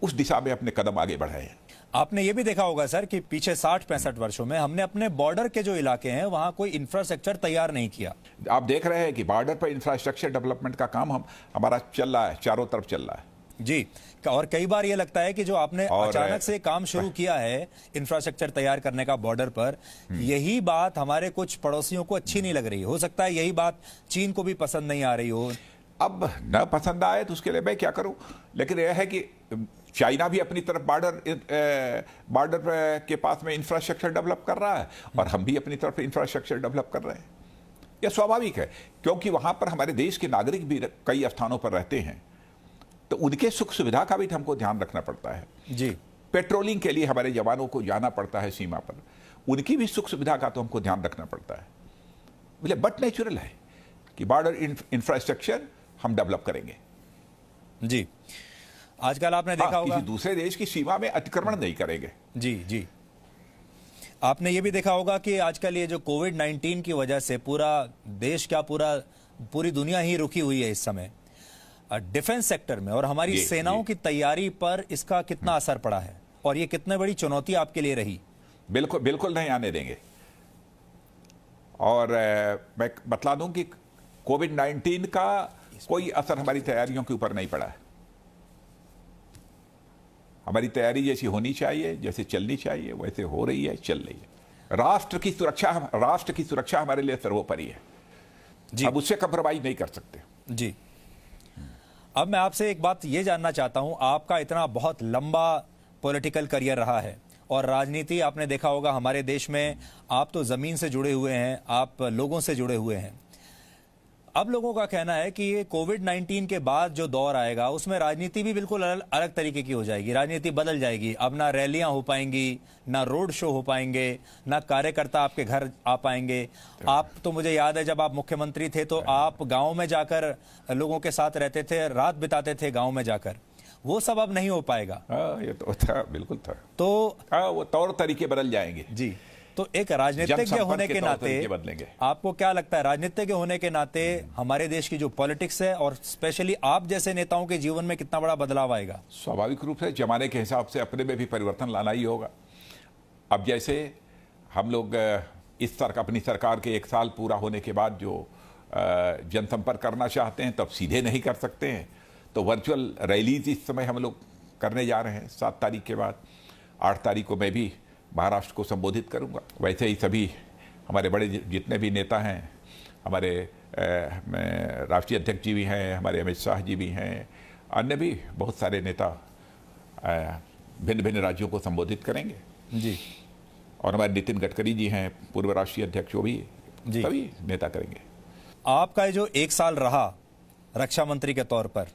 उस दिशा में अपने कदम आगे बढ़ाए हैं। आपने ये भी देखा होगा सर कि पीछे 60-65 वर्षों में हमने अपने बॉर्डर के जो इलाके हैं वहां कोई इंफ्रास्ट्रक्चर तैयार नहीं किया। आप देख रहे हैं कि बॉर्डर पर इंफ्रास्ट्रक्चर डेवलपमेंट का काम हमारा चल रहा है, चारों तरफ चल रहा है जी। और कई बार ये लगता है कि जो आपने अचानक से काम शुरू किया है इंफ्रास्ट्रक्चर तैयार करने का बॉर्डर पर, यही बात हमारे कुछ पड़ोसियों को अच्छी नहीं लग रही। हो सकता है यही बात चीन को भी पसंद नहीं आ रही हो। अब न पसंद आए तो उसके लिए मैं क्या करूं, लेकिन यह है कि चाइना भी अपनी तरफ बॉर्डर के पास में इंफ्रास्ट्रक्चर डेवलप कर रहा है और हम भी अपनी तरफ इंफ्रास्ट्रक्चर डेवलप कर रहे हैं। यह स्वाभाविक है क्योंकि वहां पर हमारे देश के नागरिक भी कई स्थानों पर रहते हैं, तो उनके सुख सुविधा का भी हमको ध्यान रखना पड़ता है जी। पेट्रोलिंग के लिए हमारे जवानों को जाना पड़ता है सीमा पर, उनकी भी सुख सुविधा का तो हमको ध्यान रखना पड़ता है। बोले बट नेचुरल है कि बॉर्डर इंफ्रास्ट्रक्चर हम डेवलप करेंगे। जी, आजकल आपने देखा होगा किसी दूसरे देश की सीमा में अतिक्रमण नहीं करेंगे। जी जी, आपने ये भी देखा होगा कि आजकल ये जो कोविड-19 की वजह से पूरा देश क्या पूरी दुनिया ही रुकी हुई है इस समय डिफेंस सेक्टर में, और हमारी सेनाओं की तैयारी पर इसका कितना असर पड़ा है और ये कितनी बड़ी चुनौती आपके लिए रही? बिल्कुल बिल्कुल नहीं आने देंगे। और मैं बतला दूं कि कोविड-19 का कोई असर हमारी तैयारियों के ऊपर नहीं पड़ा है। हमारी तैयारी जैसी होनी चाहिए, जैसे चलनी चाहिए, वैसे हो रही है, चल रही है। राष्ट्र की सुरक्षा हमारे लिए सर्वोपरि है जी। अब उससे कंप्रोमाइज नहीं कर सकते जी। अब मैं आपसे एक बात ये जानना चाहता हूं, आपका इतना बहुत लंबा पॉलिटिकल करियर रहा है और राजनीति आपने देखा होगा हमारे देश में, आप तो जमीन से जुड़े हुए हैं, आप लोगों से जुड़े हुए हैं। अब लोगों का कहना है कि ये कोविड-19 के बाद जो दौर आएगा उसमें राजनीति भी बिल्कुल अलग तरीके की हो जाएगी, राजनीति बदल जाएगी। अब ना रैलियां हो पाएंगी, ना रोड शो हो पाएंगे, ना कार्यकर्ता आपके घर आ पाएंगे। आप तो, मुझे याद है जब आप मुख्यमंत्री थे तो आप गांव में जाकर लोगों के साथ रहते थे, रात बिताते थे गांव में जाकर, वो सब अब नहीं हो पाएगा। ये तो था, बिल्कुल था। तो वो तौर तरीके बदल जाएंगे जी। तो एक राजनीतिज्ञ होने के नाते आपको क्या लगता है, राजनीतिज्ञ होने के नाते हमारे देश की जो पॉलिटिक्स है और स्पेशली आप जैसे नेताओं के जीवन में कितना बड़ा बदलाव आएगा? स्वाभाविक रूप से जमाने के हिसाब से अपने में भी परिवर्तन लाना ही होगा। अब जैसे हम लोग अपनी सरकार के 1 साल पूरा होने के बाद जो जनसंपर्क करना चाहते हैं तब सीधे नहीं कर सकते हैं, तो वर्चुअल रैलीज इस समय हम लोग करने जा रहे हैं। 7 तारीख के बाद 8 तारीख को मैं भी महाराष्ट्र को संबोधित करूंगा। वैसे ही सभी हमारे बड़े जितने भी नेता हैं, हमारे राष्ट्रीय अध्यक्ष जी भी हैं, हमारे अमित शाह जी भी हैं, अन्य भी बहुत सारे नेता भिन्न भिन्न राज्यों को संबोधित करेंगे जी। और हमारे नितिन गडकरी जी हैं, पूर्व राष्ट्रीय अध्यक्ष, वो भी सभी नेता करेंगे। आपका जो 1 साल रहा रक्षा मंत्री के तौर पर,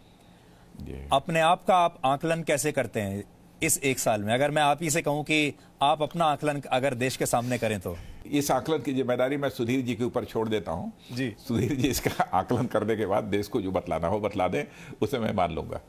अपने आप का आप आकलन कैसे करते हैं इस 1 साल में? अगर मैं आप ही से कहूं कि आप अपना आकलन अगर देश के सामने करें तो? इस आकलन की जिम्मेदारी मैं सुधीर जी के ऊपर छोड़ देता हूं जी। सुधीर जी इसका आकलन करने के बाद देश को जो बतलाना हो बतला दें, उसे मैं मान लूंगा।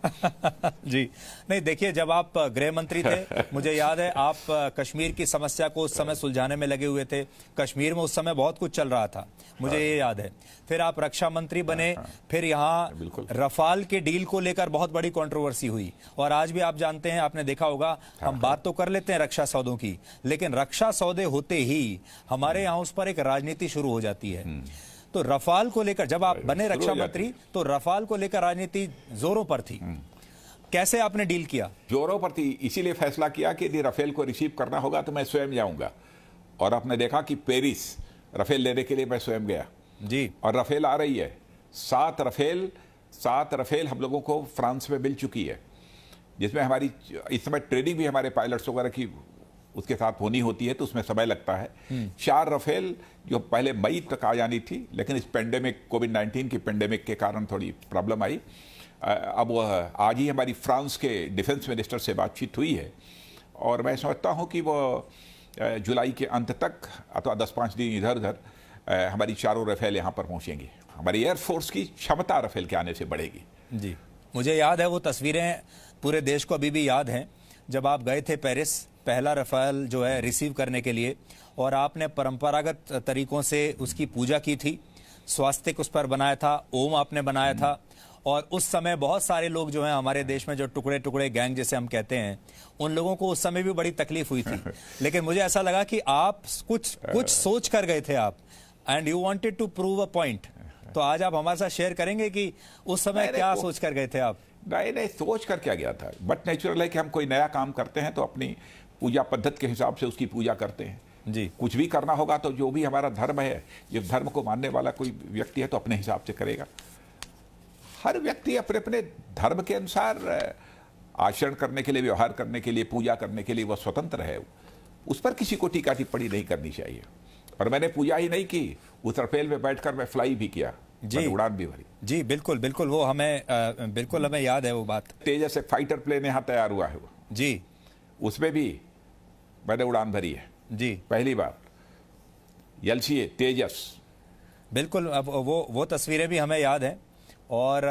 जी नहीं, देखिए जब आप गृह मंत्री थे, मुझे याद है आप कश्मीर की समस्या को उस समय सुलझाने में लगे हुए थे। कश्मीर में उस समय बहुत कुछ चल रहा था, मुझे ये याद है। फिर आप रक्षा मंत्री बने, फिर यहाँ रफाल के डील को लेकर बहुत बड़ी कंट्रोवर्सी हुई, और आज भी आप जानते हैं, आपने देखा होगा, हम बात तो कर लेते हैं रक्षा सौदों की, लेकिन रक्षा सौदे होते ही हमारे यहाँ उस पर एक राजनीति शुरू हो जाती है। तो रफाल को लेकर जब आप बने रक्षा मंत्री, तो रफाल को लेकर राजनीति जोरों पर थी। कैसे आपने डील किया? जोरों पर थी, इसीलिए फैसला किया कि यदि रफेल को रिसीव करना होगा तो मैं स्वयं जाऊंगा। और आपने देखा कि पेरिस रफेल लेने के लिए मैं स्वयं गया जी। और रफेल आ रही है। 7 रफेल हम लोगों को फ्रांस में मिल चुकी है, जिसमें हमारी इस समय ट्रेनिंग भी हमारे पायलट्स वगैरह की उसके साथ होनी होती है, तो उसमें समय लगता है। 4 रफेल जो पहले मई तक आ जानी थी, लेकिन इस पेंडेमिक कोविड-19 की पेंडेमिक के कारण थोड़ी प्रॉब्लम आई। अब आज ही हमारी फ्रांस के डिफेंस मिनिस्टर से बातचीत हुई है और मैं समझता हूं कि वो जुलाई के अंत तक अथवा 10-5 दिन इधर उधर हमारी 4 रफेल यहाँ पर पहुँचेंगी। हमारी एयरफोर्स की क्षमता रफेल के आने से बढ़ेगी। जी, मुझे याद है वो तस्वीरें पूरे देश को अभी भी याद हैं, जब आप गए थे पेरिस पहला रफेल जो है रिसीव करने के लिए, और आपने परंपरागत तरीकों से उसकी पूजा की थी, स्वास्तिक उस पर बनाया था, ओम आपने बनाया था। और उस समय बहुत सारे लोग जो हैं हमारे देश में, जो टुकड़े टुकड़े गैंग जैसे हम कहते हैं, उन लोगों को उस समय भी बड़ी तकलीफ हुई थी। लेकिन मुझे ऐसा लगा कि आप कुछ सोच कर गए थे आप, and you wanted to prove a point. तो आज आप हमारे साथ शेयर करेंगे कि उस समय क्या सोच कर गए थे आप? नहीं, सोच कर क्या गया था, बट नेचुरल है कि हम कोई नया काम करते हैं तो अपनी पूजा पद्धति के हिसाब से उसकी पूजा करते हैं जी। कुछ भी करना होगा तो जो भी हमारा धर्म है, ये धर्म को मानने वाला कोई व्यक्ति है तो अपने हिसाब से करेगा। हर व्यक्ति अपने अपने धर्म के अनुसार आचरण करने के लिए, व्यवहार करने के लिए, पूजा करने के लिए वह स्वतंत्र है। उस पर किसी को टीका टिप्पणी नहीं करनी चाहिए। और मैंने पूजा ही नहीं की, उस रफेल में बैठकर मैं फ्लाई भी किया जी, उड़ान भी भरी जी। बिल्कुल बिल्कुल, वो बिल्कुल हमें याद है वो बात। तेजस एक फाइटर प्लेन यहाँ तैयार हुआ है वो जी, उसमें भी मैंने उड़ान भरी है जी। पहली बार। एलसीए तेजस बिल्कुल, अब वो तस्वीरें भी हमें याद हैं। और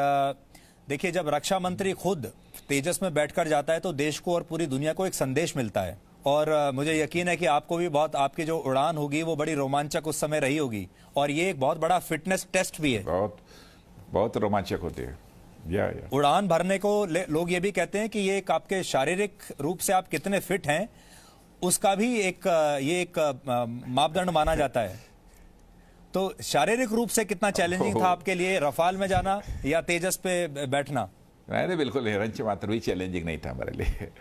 देखिए, जब रक्षा मंत्री खुद तेजस में बैठकर जाता है तो देश को और पूरी दुनिया को एक संदेश मिलता है। और मुझे यकीन है कि आपको भी बहुत, आपकी जो उड़ान होगी वो बड़ी रोमांचक उस समय रही होगी, और ये एक बहुत बड़ा फिटनेस टेस्ट भी है। बहुत बहुत रोमांचक होते हैं। या उड़ान भरने को लोग ये भी कहते हैं कि ये एक आपके शारीरिक रूप से आप कितने फिट हैं उसका भी ये एक मापदंड माना जाता है। तो शारीरिक रूप से कितना चैलेंजिंग था आपके लिए रफाल में जाना या तेजस पे बैठना? नहीं, बिल्कुल नहीं, रंच मात्र भी चैलेंजिंग नहीं था हमारे लिए।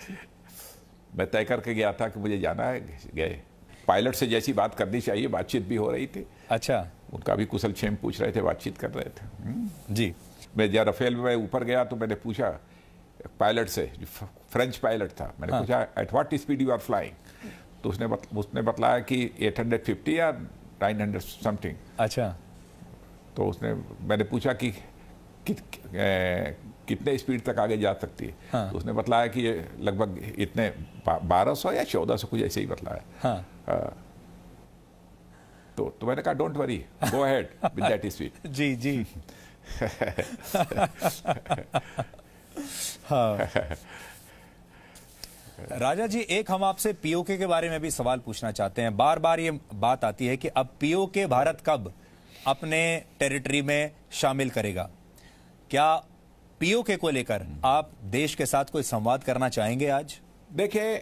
मैं तय करके गया था कि मुझे जाना है, गए। पायलट से जैसी बात करनी चाहिए बातचीत भी हो रही थी। अच्छा, उनका भी कुशल क्षेम पूछ रहे थे, बातचीत कर रहे थे। जी। मैं जब रफेल में ऊपर गया तो मैंने पूछा पायलट से, फ्रेंच पायलट था, मैंने पूछा at what speed you are flying, तो उसने बतलाया कि 850 या 900 समथिंग। अच्छा, तो मैंने पूछा कि कितने स्पीड तक आगे जा सकती है? हाँ। तो उसने बतलाया कि ये लगभग इतने 1200 या 1400 कुछ ऐसे ही बतलाया। हाँ। तो मैंने कहा don't worry, go ahead with that speed. जी जी। हाँ। राजा जी, एक हम आपसे पीओके के बारे में भी सवाल पूछना चाहते हैं। बार बार ये बात आती है कि अब पीओके भारत कब अपने टेरिटरी में शामिल करेगा। क्या पीओके को लेकर आप देश के साथ कोई संवाद करना चाहेंगे आज? देखिए,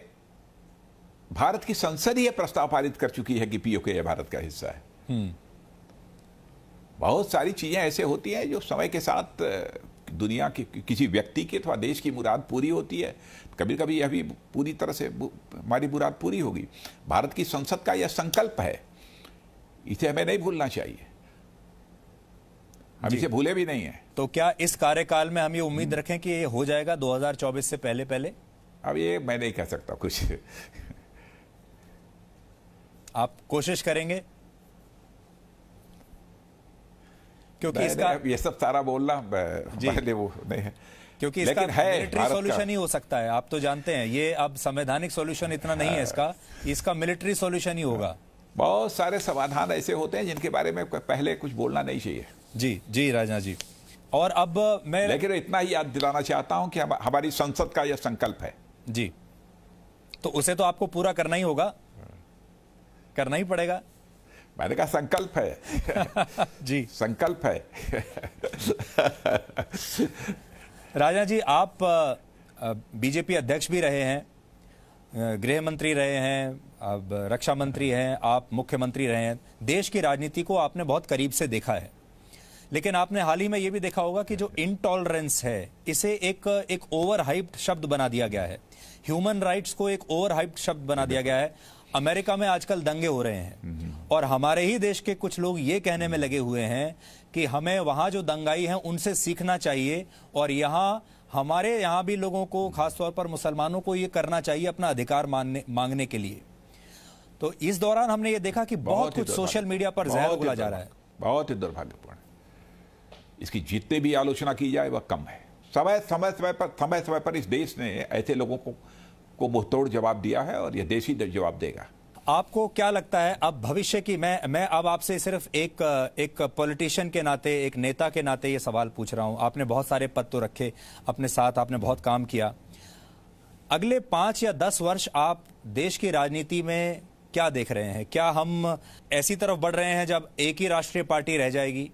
भारत की संसद ही यह प्रस्ताव पारित कर चुकी है कि पीओके भारत का हिस्सा है। बहुत सारी चीजें ऐसे होती हैं जो समय के साथ दुनिया की किसी व्यक्ति की अथवा देश की मुराद पूरी होती है। कभी कभी यह भी पूरी तरह से हमारी मुराद पूरी होगी। भारत की संसद का यह संकल्प है, इसे हमें नहीं भूलना चाहिए, हम इसे भूले भी नहीं है। तो क्या इस कार्यकाल में हम ये उम्मीद रखें कि ये हो जाएगा 2024 से पहले? अब ये मैं नहीं कह सकता कुछ। आप कोशिश करेंगे? क्योंकि इसका ये सब सारा बोलना पहले वो नहीं है, क्योंकि इसका मिलिट्री सॉल्यूशन ही हो सकता है। आप तो जानते हैं ये अब संवैधानिक सॉल्यूशन इतना नहीं है इसका मिलिट्री सॉल्यूशन ही होगा। बहुत सारे समाधान ऐसे होते हैं जिनके बारे में पहले कुछ बोलना नहीं चाहिए। जी जी राजा जी। और अब मैं लेकिन इतना ही याद दिलाना चाहता हूं कि हमारी संसद का यह संकल्प है। जी, तो उसे तो आपको पूरा करना ही होगा, करना ही पड़ेगा। मैंने कहा संकल्प है। जी, संकल्प है। राजा जी, आप बीजेपी अध्यक्ष भी रहे हैं, गृह मंत्री रहे हैं, अब रक्षा मंत्री हैं, आप मुख्यमंत्री रहे हैं। देश की राजनीति को आपने बहुत करीब से देखा है, लेकिन आपने हाल ही में यह भी देखा होगा कि जो इंटॉलरेंस है इसे एक ओवर हाइप्ड शब्द बना दिया गया है। ह्यूमन राइट्स को एक ओवर हाइप्ड शब्द बना दिया गया है। अमेरिका में आजकल दंगे हो रहे हैं और हमारे ही देश के कुछ लोग ये कहने में लगे हुए हैं कि हमें वहां जो दंगाई हैं उनसे सीखना चाहिए और हमारे यहाँ भी लोगों को, खासतौर पर मुसलमानों को, ये करना चाहिए अपना अधिकार मांगने के लिए। तो इस दौरान हमने ये देखा कि बहुत कुछ सोशल मीडिया पर जहर उगला जा रहा है। बहुत ही दुर्भाग्यपूर्ण। इसकी जितने भी आलोचना की जाए वह कम है। समय पर इस देश ने ऐसे लोगों को मुंहतोड़ जवाब दिया है और यह देश ही जवाब देगा। आपको क्या लगता है अब भविष्य की, मैं अब आपसे सिर्फ एक पॉलिटिशियन के नाते, एक नेता के नाते ये सवाल पूछ रहा हूं। आपने बहुत सारे पद तो रखे अपने साथ, आपने बहुत काम किया। अगले 5 या 10 वर्ष आप देश की राजनीति में क्या देख रहे हैं? क्या हम ऐसी तरफ बढ़ रहे हैं जब एक ही राष्ट्रीय पार्टी रह जाएगी,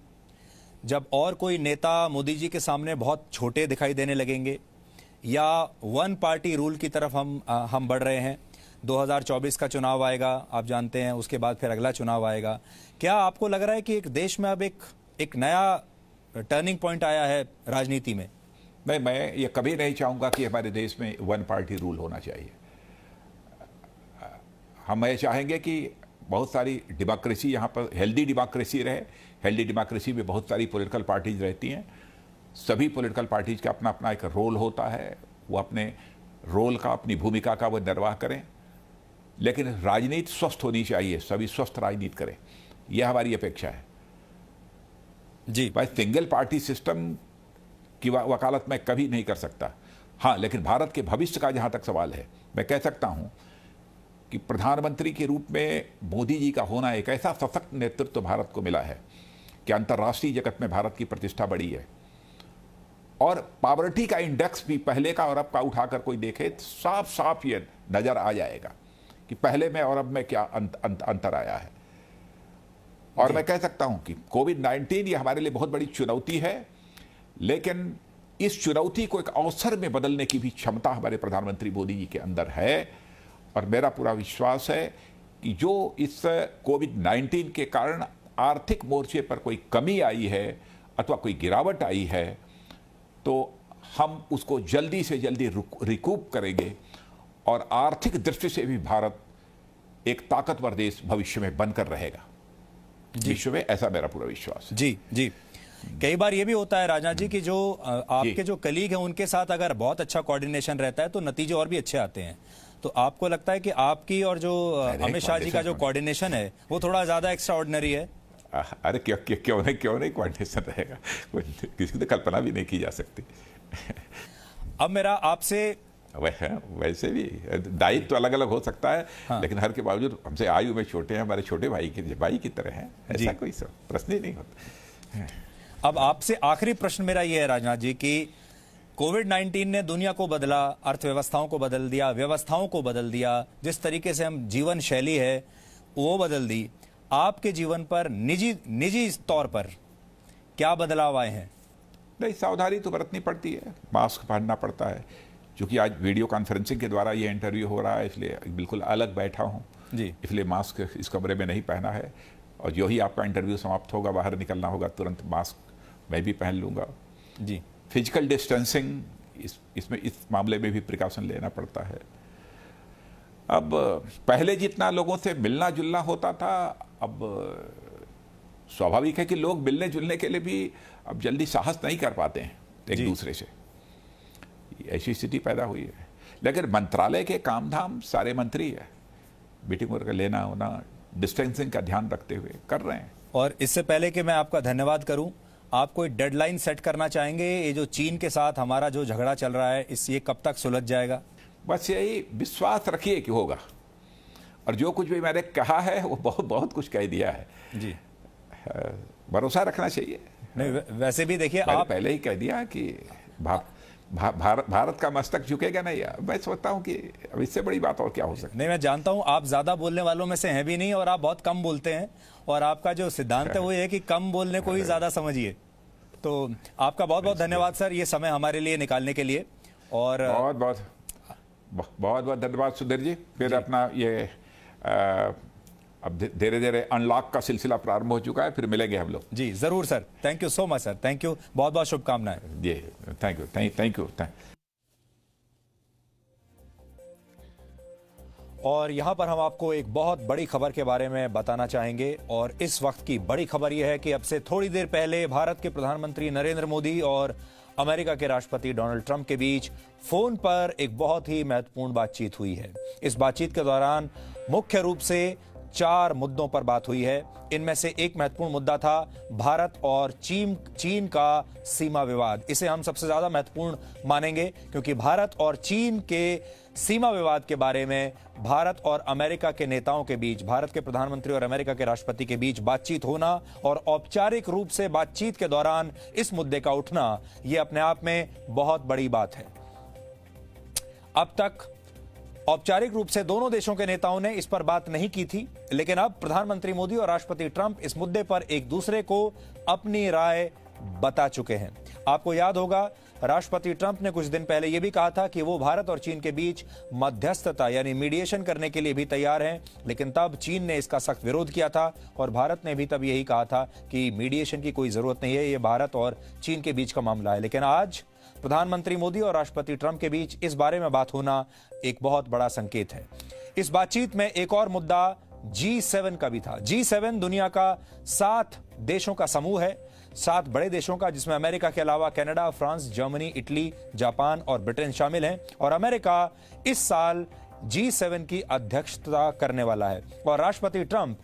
जब और कोई नेता मोदी जी के सामने बहुत छोटे दिखाई देने लगेंगे, या वन पार्टी रूल की तरफ हम बढ़ रहे हैं? 2024 का चुनाव आएगा, आप जानते हैं, उसके बाद फिर अगला चुनाव आएगा। क्या आपको लग रहा है कि एक देश में अब एक नया टर्निंग पॉइंट आया है राजनीति में? नहीं, मैं ये कभी नहीं चाहूंगा कि हमारे देश में वन पार्टी रूल होना चाहिए। हम ये चाहेंगे कि बहुत सारी डेमोक्रेसी यहाँ पर हेल्दी डेमोक्रेसी रहे। हेल्दी डेमोक्रेसी में बहुत सारी पॉलिटिकल पार्टीज रहती हैं। सभी पॉलिटिकल पार्टीज का अपना अपना एक रोल होता है, वो अपने रोल का, अपनी भूमिका का वो निर्वाह करें। लेकिन राजनीति स्वस्थ होनी चाहिए, सभी स्वस्थ राजनीति करें, यह हमारी अपेक्षा है जी। भाई सिंगल पार्टी सिस्टम की वकालत मैं कभी नहीं कर सकता। हाँ, लेकिन भारत के भविष्य का जहाँ तक सवाल है, मैं कह सकता हूँ कि प्रधानमंत्री के रूप में मोदी जी का होना एक ऐसा सशक्त नेतृत्व भारत को मिला है कि अंतर्राष्ट्रीय जगत में भारत की प्रतिष्ठा बढ़ी है। और पॉवर्टी का इंडेक्स भी पहले का और अब का उठाकर कोई देखे तो साफ साफ ये नजर आ जाएगा कि पहले में और अब में क्या अंतर आया है। और मैं कह सकता हूं कि कोविड-19 ये हमारे लिए बहुत बड़ी चुनौती है, लेकिन इस चुनौती को एक अवसर में बदलने की भी क्षमता हमारे प्रधानमंत्री मोदी जी के अंदर है। और मेरा पूरा विश्वास है कि जो इस कोविड-19 के कारण आर्थिक मोर्चे पर कोई कमी आई है अथवा कोई गिरावट आई है, तो हम उसको जल्दी से जल्दी रिकूप करेंगे और आर्थिक दृष्टि से भी भारत एक ताकतवर देश भविष्य में बनकर रहेगा विश्व में, ऐसा मेरा पूरा विश्वास है। जी जी। कई बार ये भी होता है राजनाथ जी कि जो आपके जो कलीग हैं उनके साथ अगर बहुत अच्छा कोऑर्डिनेशन रहता है तो नतीजे और भी अच्छे आते हैं। तो आपको लगता है कि आपकी और जो अमित शाह जी का जो कोऑर्डिनेशन है वो थोड़ा ज्यादा एक्स्ट्रा ऑर्डिनरी है? अरे क्यों नहीं कोऑर्डिनेशन रहेगा, किसी की कल्पना भी नहीं की जा सकती। अब मेरा आपसे वैसे भी दायित्व तो अलग अलग हो सकता है, हाँ। लेकिन हर के बावजूद हमसे आयु में छोटे हैं, हमारे छोटे भाई की तरह हैं, ऐसा कोई प्रश्न ही नहीं होता। अब आपसे आखिरी प्रश्न मेरा ये है राजनाथ जी कि कोविड-19 ने दुनिया को बदला, अर्थव्यवस्थाओं को बदल दिया, व्यवस्थाओं को बदल दिया, जिस तरीके से हम जीवन शैली है वो बदल दी। आपके जीवन पर निजी तौर पर क्या बदलाव आए हैं? नहीं, सावधानी तो बरतनी पड़ती है, मास्क पहनना पड़ता है। क्योंकि आज वीडियो कॉन्फ्रेंसिंग के द्वारा ये इंटरव्यू हो रहा है, इसलिए बिल्कुल अलग बैठा हूँ जी, इसलिए मास्क इस कमरे में नहीं पहना है। और जो ही आपका इंटरव्यू समाप्त होगा, बाहर निकलना होगा, तुरंत मास्क मैं भी पहन लूँगा जी। फिजिकल डिस्टेंसिंग इसमें इस मामले में भी प्रिकॉशन लेना पड़ता है। अब पहले जितना लोगों से मिलना जुलना होता था, अब स्वाभाविक है कि लोग मिलने जुलने के लिए भी अब जल्दी साहस नहीं कर पाते हैं एक दूसरे से, ऐसी स्थिति पैदा हुई है। लेकिन मंत्रालय के काम धाम सारे मंत्री है, मीटिंग वगैरह लेना होना डिस्टेंसिंग का ध्यान रखते हुए कर रहे हैं। और इससे पहले कि मैं आपका धन्यवाद करूं, आप कोई डेडलाइन सेट करना चाहेंगे? ये जो चीन के साथ हमारा जो झगड़ा चल रहा है, ये कब तक सुलझ जाएगा? बस यही विश्वास रखिए कि होगा। और जो कुछ भी मैंने कहा है वो बहुत कुछ कह दिया है जी, भरोसा रखना चाहिए। नहीं, वैसे भी देखिए आप पहले ही कह दिया कि भारत का मस्तक झुकेगा नहीं। मैं सोचता हूं कि अब इससे बड़ी बात और क्या हो सकती है। नहीं, मैं जानता हूं आप ज्यादा बोलने वालों में से हैं भी नहीं, और आप बहुत कम बोलते हैं, और आपका जो सिद्धांत है वो ये है कि कम बोलने को ही ज्यादा समझिए। तो आपका बहुत बहुत धन्यवाद सर, ये समय हमारे लिए निकालने के लिए। और बहुत बहुत धन्यवाद सुधीर जी। फिर अपना ये अब धीरे धीरे अनलॉक का सिलसिला प्रारंभ हो चुका है, फिर मिलेंगे हम लोग जी। जरूर sir, thank you so much sir, thank you, बहुत बहुत शुभकामनाएं जी। Thank you. और यहां पर हम आपको एक बहुत बड़ी खबर के बारे में बताना चाहेंगे, और इस वक्त की बड़ी खबर यह है कि अब से थोड़ी देर पहले भारत के प्रधानमंत्री नरेंद्र मोदी और अमेरिका के राष्ट्रपति डोनाल्ड ट्रंप के बीच फोन पर एक बहुत ही महत्वपूर्ण बातचीत हुई है। इस बातचीत के दौरान मुख्य रूप से 4 मुद्दों पर बात हुई है। इनमें से एक महत्वपूर्ण मुद्दा था भारत और चीन का सीमा विवाद। इसे हम सबसे ज्यादा महत्वपूर्ण मानेंगे क्योंकि भारत और चीन के सीमा विवाद के बारे में भारत और अमेरिका के नेताओं के बीच, भारत के प्रधानमंत्री और अमेरिका के राष्ट्रपति के बीच बातचीत होना और औपचारिक रूप से बातचीत के दौरान इस मुद्दे का उठना, यह अपने आप में बहुत बड़ी बात है। अब तक औपचारिक रूप से दोनों देशों के नेताओं ने इस पर बात नहीं की थी, लेकिन अब प्रधानमंत्री मोदी और राष्ट्रपति ट्रंप इस मुद्दे पर एक दूसरे को अपनी राय बता चुके हैं। आपको याद होगा, राष्ट्रपति ट्रंप ने कुछ दिन पहले यह भी कहा था कि वो भारत और चीन के बीच मध्यस्थता यानी मीडिएशन करने के लिए भी तैयार हैं, लेकिन तब चीन ने इसका सख्त विरोध किया था और भारत ने भी तब यही कहा था कि मीडिएशन की कोई जरूरत नहीं है, ये भारत और चीन के बीच का मामला है। लेकिन आज प्रधानमंत्री मोदी और राष्ट्रपति ट्रंप के बीच इस बारे में बात होना एक बहुत बड़ा संकेत है। इस बातचीत में एक और मुद्दा G7 का भी था। G7 दुनिया का 7 देशों का समूह है, 7 बड़े देशों का, जिसमें अमेरिका के अलावा Canada, France, Germany, Italy, Japan और ब्रिटेन शामिल हैं। और अमेरिका इस साल G7 की अध्यक्षता करने वाला है और राष्ट्रपति ट्रंप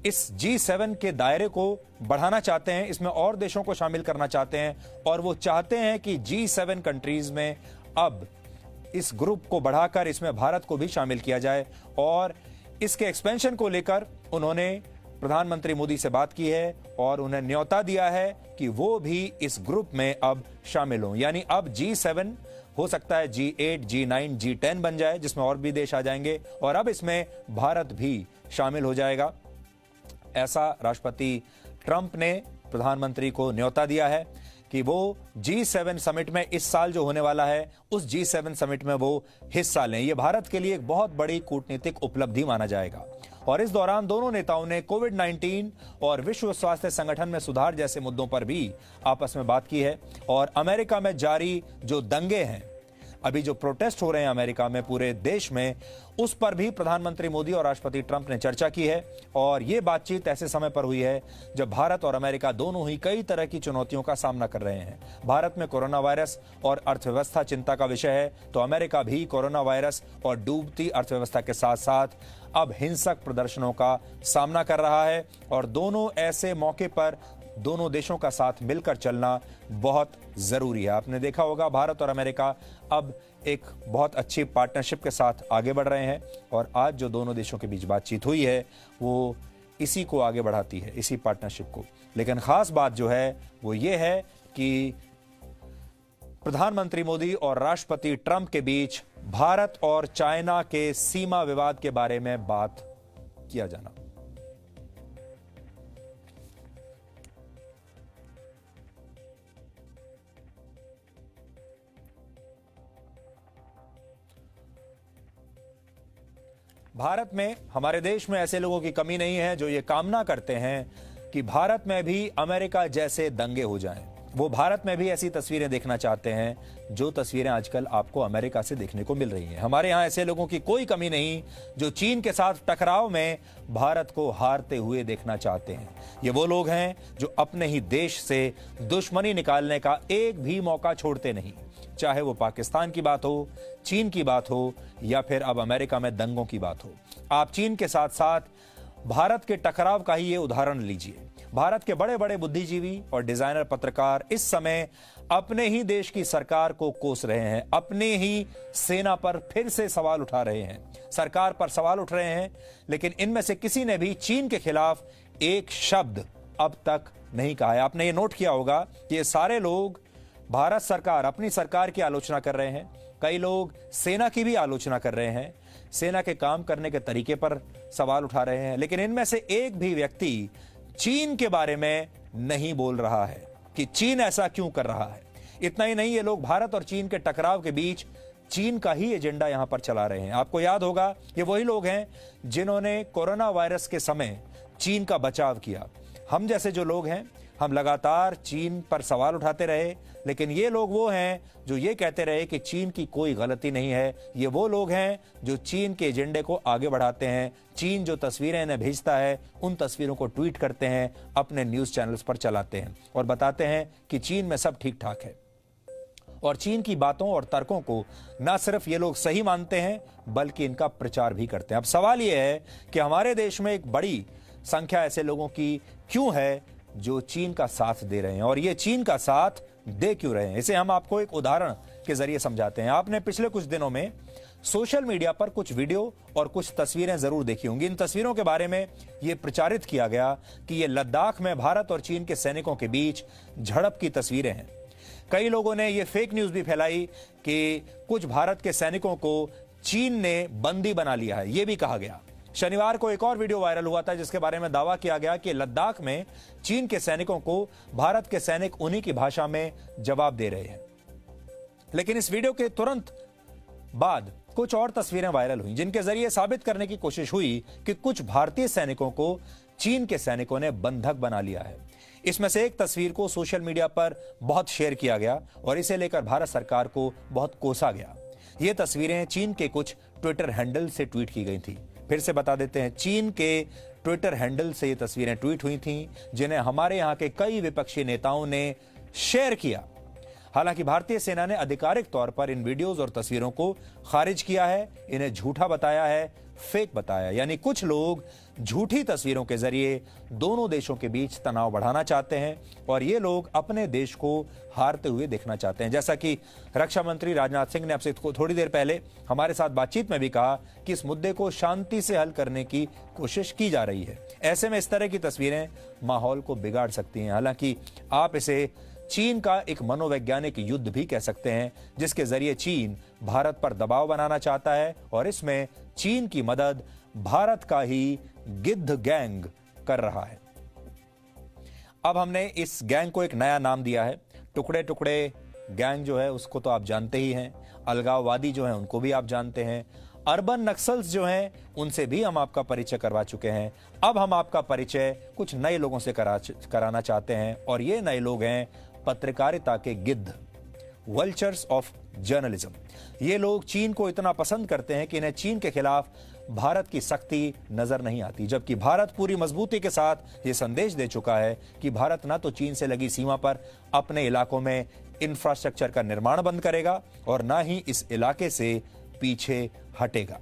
इस G7 के दायरे को बढ़ाना चाहते हैं, इसमें और देशों को शामिल करना चाहते हैं और वो चाहते हैं कि G7 कंट्रीज में अब इस ग्रुप को बढ़ाकर इसमें भारत को भी शामिल किया जाए। और इसके एक्सपेंशन को लेकर उन्होंने प्रधानमंत्री मोदी से बात की है और उन्हें न्योता दिया है कि वो भी इस ग्रुप में अब शामिल हों। यानी अब G7 हो सकता है G8, G9, G10 बन जाए, जिसमें और भी देश आ जाएंगे और अब इसमें भारत भी शामिल हो जाएगा। ऐसा राष्ट्रपति ट्रंप ने प्रधानमंत्री को न्योता दिया है कि वो G7 समिट में इस साल जो होने वाला है उस G7 समिट में वो हिस्सा लें। यह भारत के लिए एक बहुत बड़ी कूटनीतिक उपलब्धि माना जाएगा। और इस दौरान दोनों नेताओं ने कोविड-19 और विश्व स्वास्थ्य संगठन में सुधार जैसे मुद्दों पर भी आपस में बात की है। और अमेरिका में जारी जो दंगे हैं, अभी जो प्रोटेस्ट हो रहे हैं अमेरिका में पूरे देश में, उस पर भी प्रधानमंत्री मोदी और राष्ट्रपति ट्रंप ने चर्चा की है। और यह बातचीत ऐसे समय पर हुई है जब भारत और अमेरिका दोनों ही कई तरह की चुनौतियों का सामना कर रहे हैं। भारत में कोरोना वायरस और अर्थव्यवस्था चिंता का विषय है, तो अमेरिका भी कोरोना वायरस और डूबती अर्थव्यवस्था के साथ साथ अब हिंसक प्रदर्शनों का सामना कर रहा है। और दोनों ऐसे मौके पर दोनों देशों का साथ मिलकर चलना बहुत जरूरी है। आपने देखा होगा भारत और अमेरिका अब एक बहुत अच्छी पार्टनरशिप के साथ आगे बढ़ रहे हैं और आज जो दोनों देशों के बीच बातचीत हुई है वो इसी को आगे बढ़ाती है, इसी पार्टनरशिप को। लेकिन खास बात जो है वो ये है कि प्रधानमंत्री मोदी और राष्ट्रपति ट्रंप के बीच भारत और चाइना के सीमा विवाद के बारे में बात किया जाना। भारत में, हमारे देश में ऐसे लोगों की कमी नहीं है जो ये कामना करते हैं कि भारत में भी अमेरिका जैसे दंगे हो जाएं। वो भारत में भी ऐसी तस्वीरें देखना चाहते हैं जो तस्वीरें आजकल आपको अमेरिका से देखने को मिल रही हैं। हमारे यहाँ ऐसे लोगों की कोई कमी नहीं जो चीन के साथ टकराव में भारत को हारते हुए देखना चाहते हैं। ये वो लोग हैं जो अपने ही देश से दुश्मनी निकालने का एक भी मौका छोड़ते नहीं, चाहे वो पाकिस्तान की बात हो, चीन की बात हो या फिर अब अमेरिका में दंगों की बात हो। आप चीन के साथ साथ भारत के टकराव का ही ये उदाहरण लीजिए। भारत के बड़े बड़े बुद्धिजीवी और डिजाइनर पत्रकार इस समय अपने ही देश की सरकार को कोस रहे हैं, अपने ही सेना पर फिर से सवाल उठा रहे हैं, सरकार पर सवाल उठ रहे हैं। लेकिन इनमें से किसी ने भी चीन के खिलाफ एक शब्द अब तक नहीं कहा है। आपने ये नोट किया होगा कि ये सारे लोग भारत सरकार, अपनी सरकार की आलोचना कर रहे हैं, कई लोग सेना की भी आलोचना कर रहे हैं, सेना के काम करने के तरीके पर सवाल उठा रहे हैं। लेकिन इनमें से एक भी व्यक्ति चीन के बारे में नहीं बोल रहा है कि चीन ऐसा क्यों कर रहा है। इतना ही नहीं, ये लोग भारत और चीन के टकराव के बीच चीन का ही एजेंडा यहां पर चला रहे हैं। आपको याद होगा ये वही लोग हैं जिन्होंने कोरोना वायरस के समय चीन का बचाव किया। हम जैसे जो लोग हैं, हम लगातार चीन पर सवाल उठाते रहे, लेकिन ये लोग वो हैं जो ये कहते रहे कि चीन की कोई गलती नहीं है। ये वो लोग हैं जो चीन के एजेंडे को आगे बढ़ाते हैं। चीन जो तस्वीरें इन्हें भेजता है उन तस्वीरों को ट्वीट करते हैं, अपने न्यूज चैनल्स पर चलाते हैं और बताते हैं कि चीन में सब ठीक ठाक है। और चीन की बातों और तर्कों को न सिर्फ ये लोग सही मानते हैं बल्कि इनका प्रचार भी करते हैं। अब सवाल यह है कि हमारे देश में एक बड़ी संख्या ऐसे लोगों की क्यों है जो चीन का साथ दे रहे हैं, और ये चीन का साथ दे क्यों रहे हैं, इसे हम आपको एक उदाहरण के जरिए समझाते हैं। आपने पिछले कुछ दिनों में सोशल मीडिया पर कुछ वीडियो और कुछ तस्वीरें जरूर देखी होंगी। इन तस्वीरों के बारे में यह प्रचारित किया गया कि ये लद्दाख में भारत और चीन के सैनिकों के बीच झड़प की तस्वीरें हैं। कई लोगों ने यह फेक न्यूज भी फैलाई कि कुछ भारत के सैनिकों को चीन ने बंदी बना लिया है, यह भी कहा गया। शनिवार को एक और वीडियो वायरल हुआ था जिसके बारे में दावा किया गया कि लद्दाख में चीन के सैनिकों को भारत के सैनिक उन्हीं की भाषा में जवाब दे रहे हैं। लेकिन इस वीडियो के तुरंत बाद कुछ और तस्वीरें वायरल हुई जिनके जरिए साबित करने की कोशिश हुई कि कुछ भारतीय सैनिकों को चीन के सैनिकों ने बंधक बना लिया है। इसमें से एक तस्वीर को सोशल मीडिया पर बहुत शेयर किया गया और इसे लेकर भारत सरकार को बहुत कोसा गया। ये तस्वीरें चीन के कुछ ट्विटर हैंडल से ट्वीट की गई थी। फिर से बता देते हैं, चीन के ट्विटर हैंडल से ये तस्वीरें ट्वीट हुई थीं जिन्हें हमारे यहां के कई विपक्षी नेताओं ने शेयर किया। हालांकि भारतीय सेना ने आधिकारिक तौर पर इन वीडियोस और तस्वीरों को खारिज किया है, इन्हें झूठा बताया है, फेक बताया, यानी कुछ लोग झूठी तस्वीरों के जरिए दोनों देशों के बीच तनाव बढ़ाना चाहते हैं और ये लोग अपने देश को हारते हुए देखना चाहते हैं। जैसा कि रक्षा मंत्री राजनाथ सिंह ने आपसे थोड़ी देर पहले हमारे साथ बातचीत में भी कहा कि इस मुद्दे को शांति से हल करने की कोशिश की जा रही है। ऐसे में इस तरह की तस्वीरें माहौल को बिगाड़ सकती हैं। हालांकि आप इसे चीन का एक मनोवैज्ञानिक युद्ध भी कह सकते हैं, जिसके जरिए चीन भारत पर दबाव बनाना चाहता है और इसमें चीन की मदद भारत का ही गिद्ध गैंग कर रहा है। अब हमने इस गैंग को एक नया नाम दिया है, टुकड़े टुकड़े गैंग जो है उसको तो आप जानते ही हैं, अलगाववादी जो है उनको भी आप जानते हैं, अर्बन नक्सल्स जो हैं उनसे भी हम आपका परिचय करवा चुके हैं। अब हम आपका परिचय कुछ नए लोगों से कराना चाहते हैं और ये नए लोग हैं पत्रकारिता के गिद्ध, वल्चर्स ऑफ जर्नलिज्म। ये लोग चीन को इतना पसंद करते हैं कि इन्हें चीन के खिलाफ भारत की सख्ती नजर नहीं आती, जबकि भारत पूरी मजबूती के साथ ये संदेश दे चुका है कि भारत ना तो चीन से लगी सीमा पर अपने इलाकों में इंफ्रास्ट्रक्चर का निर्माण बंद करेगा और ना ही इस इलाके से पीछे हटेगा।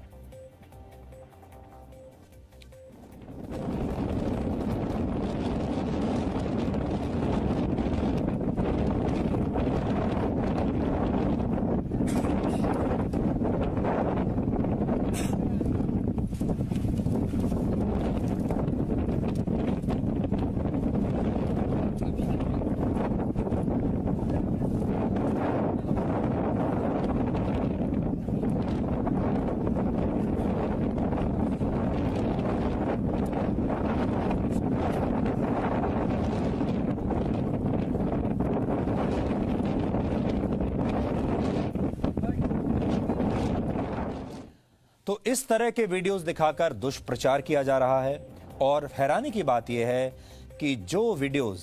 तो इस तरह के वीडियोस दिखाकर दुष्प्रचार किया जा रहा है और हैरानी की बात यह है कि जो वीडियोस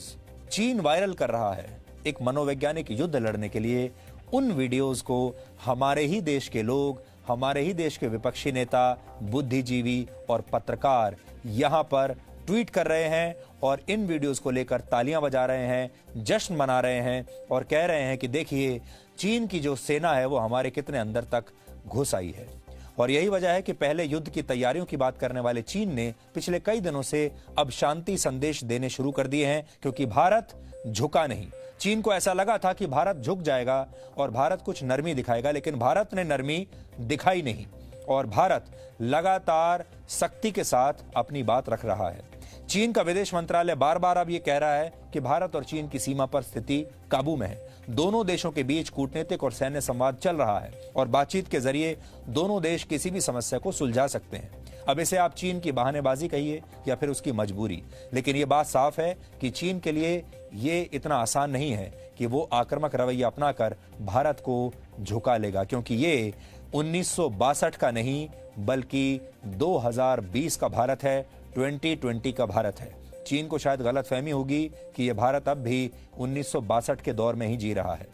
चीन वायरल कर रहा है एक मनोवैज्ञानिक युद्ध लड़ने के लिए, उन वीडियोस को हमारे ही देश के लोग, हमारे ही देश के विपक्षी नेता, बुद्धिजीवी और पत्रकार यहां पर ट्वीट कर रहे हैं और इन वीडियोस को लेकर तालियां बजा रहे हैं, जश्न मना रहे हैं और कह रहे हैं कि देखिए चीन की जो सेना है वो हमारे कितने अंदर तक घुस आई है। और यही वजह है कि पहले युद्ध की तैयारियों की बात करने वाले चीन ने पिछले कई दिनों से अब शांति संदेश देने शुरू कर दिए हैं, क्योंकि भारत झुका नहीं। चीन को ऐसा लगा था कि भारत झुक जाएगा और भारत कुछ नरमी दिखाएगा, लेकिन भारत ने नरमी दिखाई नहीं और भारत लगातार सख्ती के साथ अपनी बात रख रहा है। चीन का विदेश मंत्रालय बार बार अब ये कह रहा है कि भारत और चीन की सीमा पर स्थिति काबू में है। दोनों देशों के बीच कूटनीतिक और सैन्य संवाद चल रहा है और बातचीत के जरिए दोनों देश किसी भी समस्या को सुलझा सकते हैं। अब इसे आप चीन की बहानेबाजी कहिए या फिर उसकी मजबूरी, लेकिन ये बात साफ है कि चीन के लिए ये इतना आसान नहीं है कि वो आक्रामक रवैया अपनाकर भारत को झुका लेगा, क्योंकि ये 1962 का नहीं बल्कि 2020 का भारत है, 2020 का भारत है। चीन को शायद गलतफहमी होगी कि यह भारत अब भी 1962 के दौर में ही जी रहा है।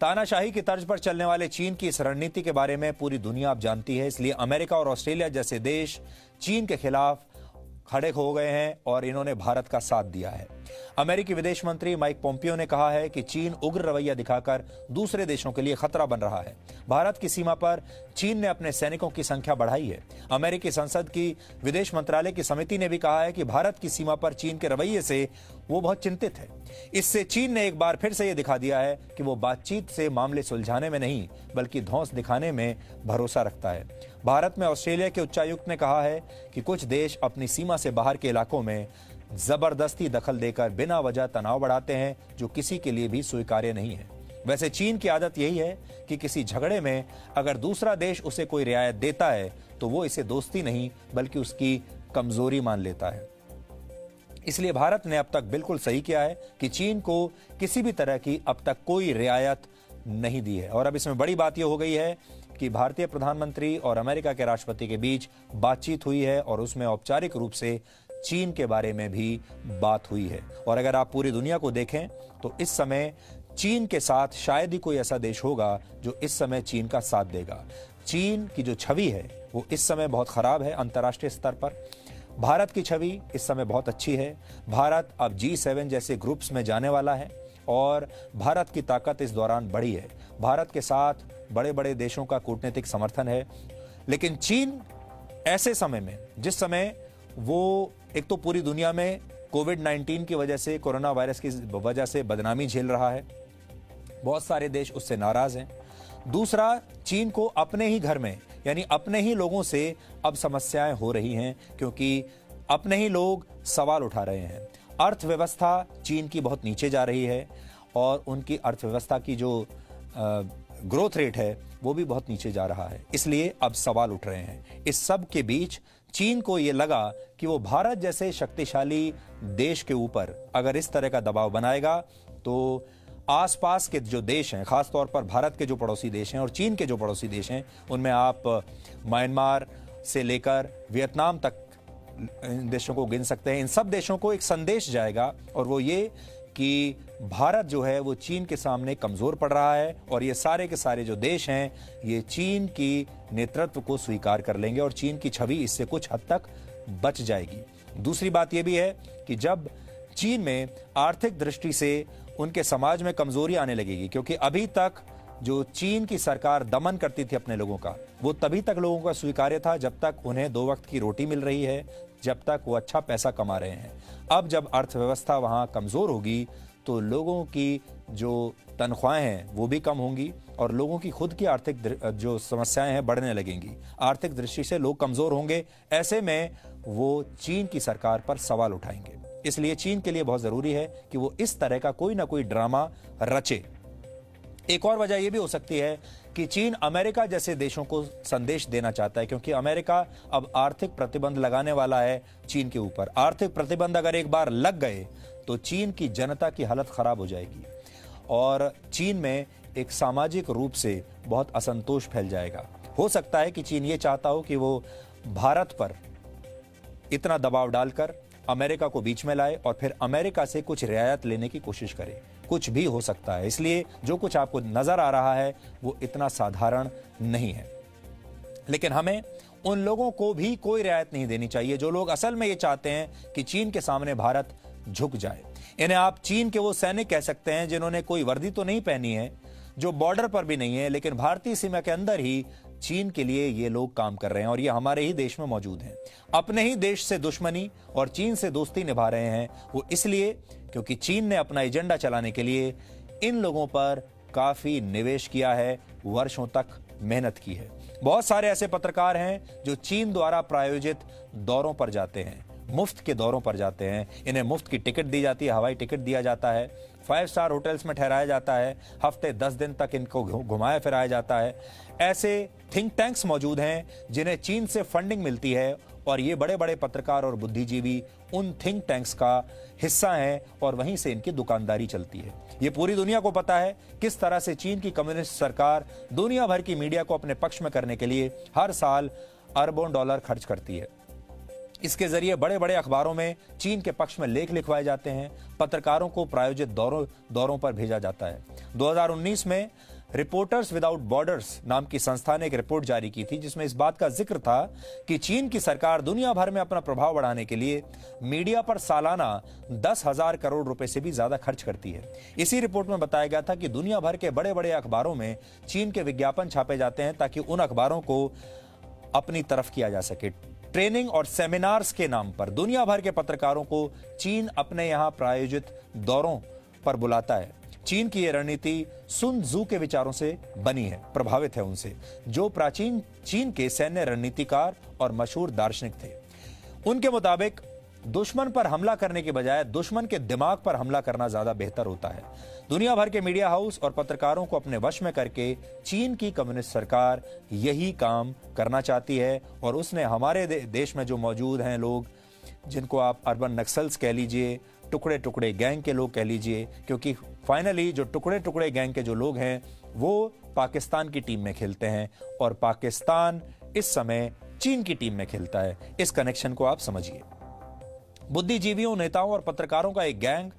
तानाशाही की तर्ज पर चलने वाले चीन की इस रणनीति के बारे में पूरी दुनिया अब जानती है, इसलिए अमेरिका और ऑस्ट्रेलिया जैसे देश चीन के खिलाफ खड़े हो गए हैं और इन्होंने भारत का साथ दिया है। अमेरिकी विदेश मंत्री माइक पोम्पियो ने कहा है कि चीन उग्र रवैया दिखाकर दूसरे देशों के लिए खतरा बन रहा है। भारत की सीमा पर चीन ने अपने सैनिकों की संख्या बढ़ाई है। अमेरिकी संसद की विदेश मंत्रालय की समिति ने भी कहा है कि भारत की सीमा पर चीन के रवैये से वो बहुत चिंतित है। इससे चीन ने एक बार फिर से ये दिखा दिया है कि वो बातचीत से मामले सुलझाने में नहीं बल्कि धौंस दिखाने में भरोसा रखता है। भारत में ऑस्ट्रेलिया के उच्चायुक्त ने कहा है कि कुछ देश अपनी सीमा से बाहर के इलाकों में जबरदस्ती दखल देकर बिना वजह तनाव बढ़ाते हैं, जो किसी के लिए भी स्वीकार्य नहीं है। वैसे चीन की आदत यही है कि किसी झगड़े में अगर दूसरा देश उसे कोई रियायत देता है तो वो इसे दोस्ती नहीं बल्कि उसकी कमजोरी मान लेता है। इसलिए भारत ने अब तक बिल्कुल सही किया है कि चीन को किसी भी तरह की अब तक कोई रियायत नहीं दी है। और अब इसमें बड़ी बात यह हो गई है कि भारतीय प्रधानमंत्री और अमेरिका के राष्ट्रपति के बीच बातचीत हुई है और उसमें औपचारिक रूप से चीन के बारे में भी बात हुई है। और अगर आप पूरी दुनिया को देखें तो इस समय चीन के साथ शायद ही कोई ऐसा देश होगा जो इस समय चीन का साथ देगा। चीन की जो छवि है वो इस समय बहुत खराब है अंतर्राष्ट्रीय स्तर पर। भारत की छवि इस समय बहुत अच्छी है। भारत अब G7 जैसे ग्रुप्स में जाने वाला है और भारत की ताकत इस दौरान बढ़ी है। भारत के साथ बड़े बड़े देशों का कूटनीतिक समर्थन है। लेकिन चीन ऐसे समय में, जिस समय वो एक तो पूरी दुनिया में कोविड-19 की वजह से, कोरोना वायरस की वजह से बदनामी झेल रहा है, बहुत सारे देश उससे नाराज हैं। दूसरा, चीन को अपने ही घर में यानी अपने ही लोगों से अब समस्याएं हो रही हैं, क्योंकि अपने ही लोग सवाल उठा रहे हैं। अर्थव्यवस्था चीन की बहुत नीचे जा रही है और उनकी अर्थव्यवस्था की जो ग्रोथ रेट है वो भी बहुत नीचे जा रहा है, इसलिए अब सवाल उठ रहे हैं। इस सब के बीच चीन को ये लगा कि वो भारत जैसे शक्तिशाली देश के ऊपर अगर इस तरह का दबाव बनाएगा तो आसपास के जो देश हैं, खासतौर पर भारत के जो पड़ोसी देश हैं और चीन के जो पड़ोसी देश हैं, उनमें आप म्यांमार से लेकर वियतनाम तक इन देशों को गिन सकते हैं। इन सब देशों को एक संदेश जाएगा और वो ये कि भारत जो है वो चीन के सामने कमजोर पड़ रहा है और ये सारे के सारे जो देश हैं ये चीन की नेतृत्व को स्वीकार कर लेंगे और चीन की छवि इससे कुछ हद तक बच जाएगी। दूसरी बात ये भी है कि जब चीन में आर्थिक दृष्टि से उनके समाज में कमजोरी आने लगेगी, क्योंकि अभी तक जो चीन की सरकार दमन करती थी अपने लोगों का, वो तभी तक लोगों का स्वीकार्य था जब तक उन्हें 2 वक्त की रोटी मिल रही है, जब तक वो अच्छा पैसा कमा रहे हैं। अब जब अर्थव्यवस्था वहां कमजोर होगी तो लोगों की जो तनख्वाहें हैं वो भी कम होंगी और लोगों की खुद की आर्थिक जो समस्याएं हैं बढ़ने लगेंगी। आर्थिक दृष्टि से लोग कमजोर होंगे, ऐसे में वो चीन की सरकार पर सवाल उठाएंगे। इसलिए चीन के लिए बहुत जरूरी है कि वो इस तरह का कोई ना कोई ड्रामा रचे। एक और वजह यह भी हो सकती है कि चीन अमेरिका जैसे देशों को संदेश देना चाहता है, क्योंकि अमेरिका अब आर्थिक प्रतिबंध लगाने वाला है चीन के ऊपर। आर्थिक प्रतिबंध अगर एक बार लग गए तो चीन की जनता की हालत खराब हो जाएगी और चीन में एक सामाजिक रूप से बहुत असंतोष फैल जाएगा। हो सकता है कि चीन ये चाहता हो कि वो भारत पर इतना दबाव डालकर अमेरिका को बीच में लाए और फिर अमेरिका से कुछ रियायत लेने की कोशिश करे। कुछ भी हो सकता है, इसलिए जो कुछ आपको नजर आ रहा है वो इतना साधारण नहीं है। लेकिन हमें उन लोगों को भी कोई रियायत नहीं देनी चाहिए जो लोग असल में ये चाहते हैं कि चीन के सामने भारत झुक जाए। इन्हें आप चीन के वो सैनिक कह सकते हैं जिन्होंने कोई वर्दी तो नहीं पहनी है, जो बॉर्डर पर भी नहीं है, लेकिन भारतीय सीमा के अंदर ही चीन के लिए ये लोग काम कर रहे हैं और ये हमारे ही देश में मौजूद हैं। अपने ही देश से दुश्मनी और चीन से दोस्ती निभा रहे हैं वो इसलिए क्योंकि चीन ने अपना एजेंडा चलाने के लिए इन लोगों पर काफी निवेश किया है, वर्षों तक मेहनत की है। बहुत सारे ऐसे पत्रकार हैं जो चीन द्वारा प्रायोजित दौरों पर जाते हैं, मुफ्त के दौरों पर जाते हैं। इन्हें मुफ्त की टिकट दी जाती है, हवाई टिकट दिया जाता है, 5 स्टार होटल्स में ठहराया जाता है, हफ्ते 10 दिन तक इनको घुमाया फिराया जाता है। ऐसे थिंक टैंक्स मौजूद हैं जिन्हें चीन से फंडिंग मिलती है और ये बड़े बड़े पत्रकार और बुद्धिजीवी उन थिंक टैंक्स का हिस्सा हैं और वहीं से इनकी दुकानदारी चलती है। ये पूरी दुनिया को पता है किस तरह से चीन की कम्युनिस्ट सरकार दुनिया भर की मीडिया को अपने पक्ष में करने के लिए हर साल अरबों डॉलर खर्च करती है। इसके जरिए बड़े बड़े अखबारों में चीन के पक्ष में लेख लिखवाए जाते हैं, पत्रकारों को प्रायोजित दौरों पर भेजा जाता है। 2019 में रिपोर्टर्स विदाउट बॉर्डर्स नाम की संस्था ने एक रिपोर्ट जारी की थी जिसमें इस बात का जिक्र था कि चीन की सरकार दुनिया भर में अपना प्रभाव बढ़ाने के लिए मीडिया पर सालाना 10,000 करोड़ रुपए से भी ज्यादा खर्च करती है। इसी रिपोर्ट में बताया गया था कि दुनिया भर के बड़े बड़े अखबारों में चीन के विज्ञापन छापे जाते हैं ताकि उन अखबारों को अपनी तरफ किया जा सके। ट्रेनिंग और सेमिनार्स के नाम पर दुनिया भर के पत्रकारों को चीन अपने यहां प्रायोजित दौरों पर बुलाता है। चीन की यह रणनीति सुन त्सू के विचारों से बनी है, प्रभावित है उनसे, जो प्राचीन चीन के सैन्य रणनीतिकार और मशहूर दार्शनिक थे। उनके मुताबिक दुश्मन पर हमला करने के बजाय दुश्मन के दिमाग पर हमला करना ज्यादा बेहतर होता है। दुनिया भर के मीडिया हाउस और पत्रकारों को अपने वश में करके चीन की कम्युनिस्ट सरकार यही काम करना चाहती है और उसने हमारे देश में जो मौजूद हैं लोग, जिनको आप अर्बन नक्सल्स कह लीजिए, टुकड़े टुकड़े गैंग के लोग कह लीजिए, क्योंकि फाइनली जो टुकड़े टुकड़े गैंग के जो लोग हैं वो पाकिस्तान की टीम में खेलते हैं और पाकिस्तान इस समय चीन की टीम में खेलता है। इस कनेक्शन को आप समझिए। बुद्धिजीवियों, नेताओं और पत्रकारों का एक गैंग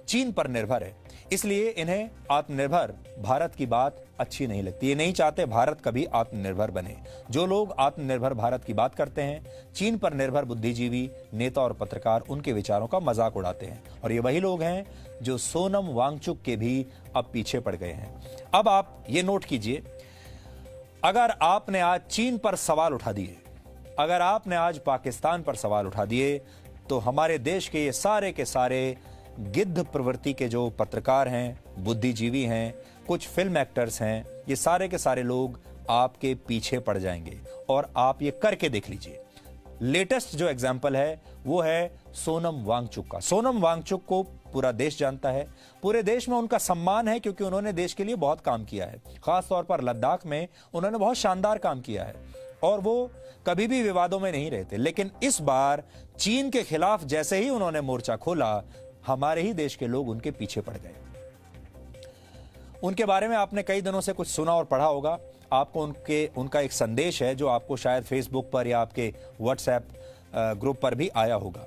चीन पर निर्भर है, इसलिए इन्हें आत्मनिर्भर भारत की बात अच्छी नहीं लगती। ये नहीं चाहते भारत कभी आत्मनिर्भर बने। जो लोग आत्मनिर्भर भारत की बात करते हैं, चीन पर निर्भर बुद्धिजीवी, नेता और पत्रकार उनके विचारों का मजाक उड़ाते हैं और ये वही लोग हैं जो सोनम वांगचुक के भी अब पीछे पड़ गए हैं। अब आप ये नोट कीजिए, अगर आपने आज चीन पर सवाल उठा दिए, अगर आपने आज पाकिस्तान पर सवाल उठा दिए, तो हमारे देश के ये सारे के सारे गिद्ध प्रवृत्ति के जो पत्रकार हैं, बुद्धिजीवी हैं, कुछ फिल्म एक्टर्स हैं, ये सारे के सारे लोग आपके पीछे पड़ जाएंगे। और आप ये करके देख लीजिए। लेटेस्ट जो एग्जाम्पल है वो है सोनम वांगचुक का। सोनम वांगचुक को पूरा देश जानता है, पूरे देश में उनका सम्मान है, क्योंकि उन्होंने देश के लिए बहुत काम किया है। खास तौर पर लद्दाख में उन्होंने बहुत शानदार काम किया है और वो कभी भी विवादों में नहीं रहते। लेकिन इस बार चीन के खिलाफ जैसे ही उन्होंने मोर्चा खोला, हमारे ही देश के लोग उनके पीछे पड़ गए। उनके बारे में आपने कई दिनों से कुछ सुना और पढ़ा होगा। आपको उनका एक संदेश है जो आपको शायद फेसबुक पर या आपके व्हाट्सएप ग्रुप पर भी आया होगा।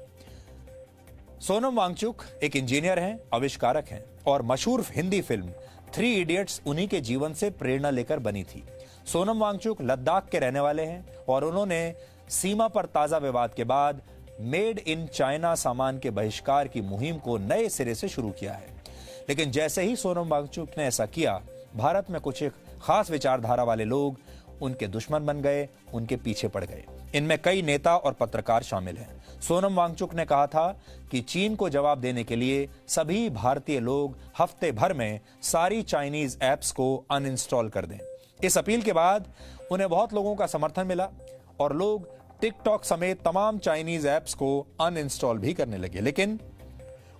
सोनम वांगचुक एक इंजीनियर हैं, आविष्कारक हैं और मशहूर हिंदी फिल्म 3 इडियट्स उन्हीं के जीवन से प्रेरणा लेकर बनी थी। सोनम वांगचुक लद्दाख के रहने वाले हैं और उन्होंने सीमा पर ताजा विवाद के बाद मेड इन चाइना सामान के बहिष्कार की मुहिम को नए सिरे से शुरू किया है। लेकिन जैसे ही सोनम वांगचुक ने ऐसा किया, भारत में कुछ एक खास विचारधारा वाले लोग उनके दुश्मन बन गए, उनके पीछे पड़ गए। इनमें कई नेता और पत्रकार शामिल हैं। सोनम वांगचुक ने कहा था कि चीन को जवाब देने के लिए सभी भारतीय लोग हफ्ते भर में सारी चाइनीज ऐप्स को अनइंस्टॉल कर दें। इस अपील के बाद उन्हें बहुत लोगों का समर्थन मिला और लोग टिकटॉक समेत तमाम चाइनीज ऐप्स को अनइंस्टॉल भी करने लगे। लेकिन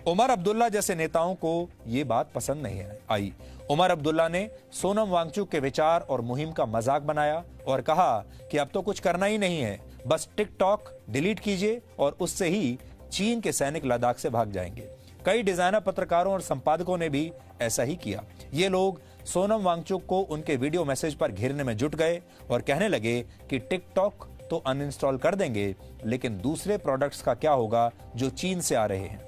उमर अब्दुल्ला जैसे नेताओं को यह बात पसंद नहीं आई। उमर अब्दुल्ला ने सोनम वांगचुक के विचार और मुहिम का मजाक बनाया और कहा कि अब तो कुछ करना ही नहीं है, बस टिकटॉक डिलीट कीजिए और उससे ही चीन के सैनिक लद्दाख से भाग जाएंगे। कई डिजाइनर, पत्रकारों और संपादकों ने भी ऐसा ही किया। ये लोग सोनम वांगचुक को उनके वीडियो मैसेज पर घेरने में जुट गए और कहने लगे कि टिकटॉक तो अनइंस्टॉल कर देंगे, लेकिन दूसरे प्रोडक्ट्स का क्या होगा जो चीन से आ रहे हैं।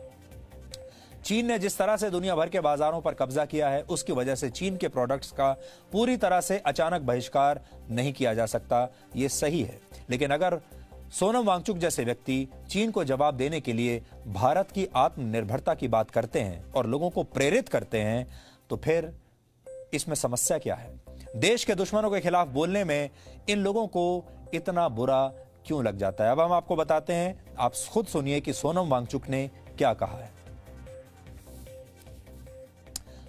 चीन ने जिस तरह से दुनिया भर के बाजारों पर कब्जा किया है, उसकी वजह से चीन के प्रोडक्ट्स का पूरी तरह से अचानक बहिष्कार नहीं किया जा सकता, ये सही है। लेकिन अगर सोनम वांगचुक जैसे व्यक्ति चीन को जवाब देने के लिए भारत की आत्मनिर्भरता की बात करते हैं और लोगों को प्रेरित करते हैं, तो फिर इसमें समस्या क्या है? देश के दुश्मनों के खिलाफ बोलने में इन लोगों को इतना बुरा क्यों लग जाता है? अब हम आपको बताते हैं, आप खुद सुनिए कि सोनम वांगचुक ने क्या कहा है।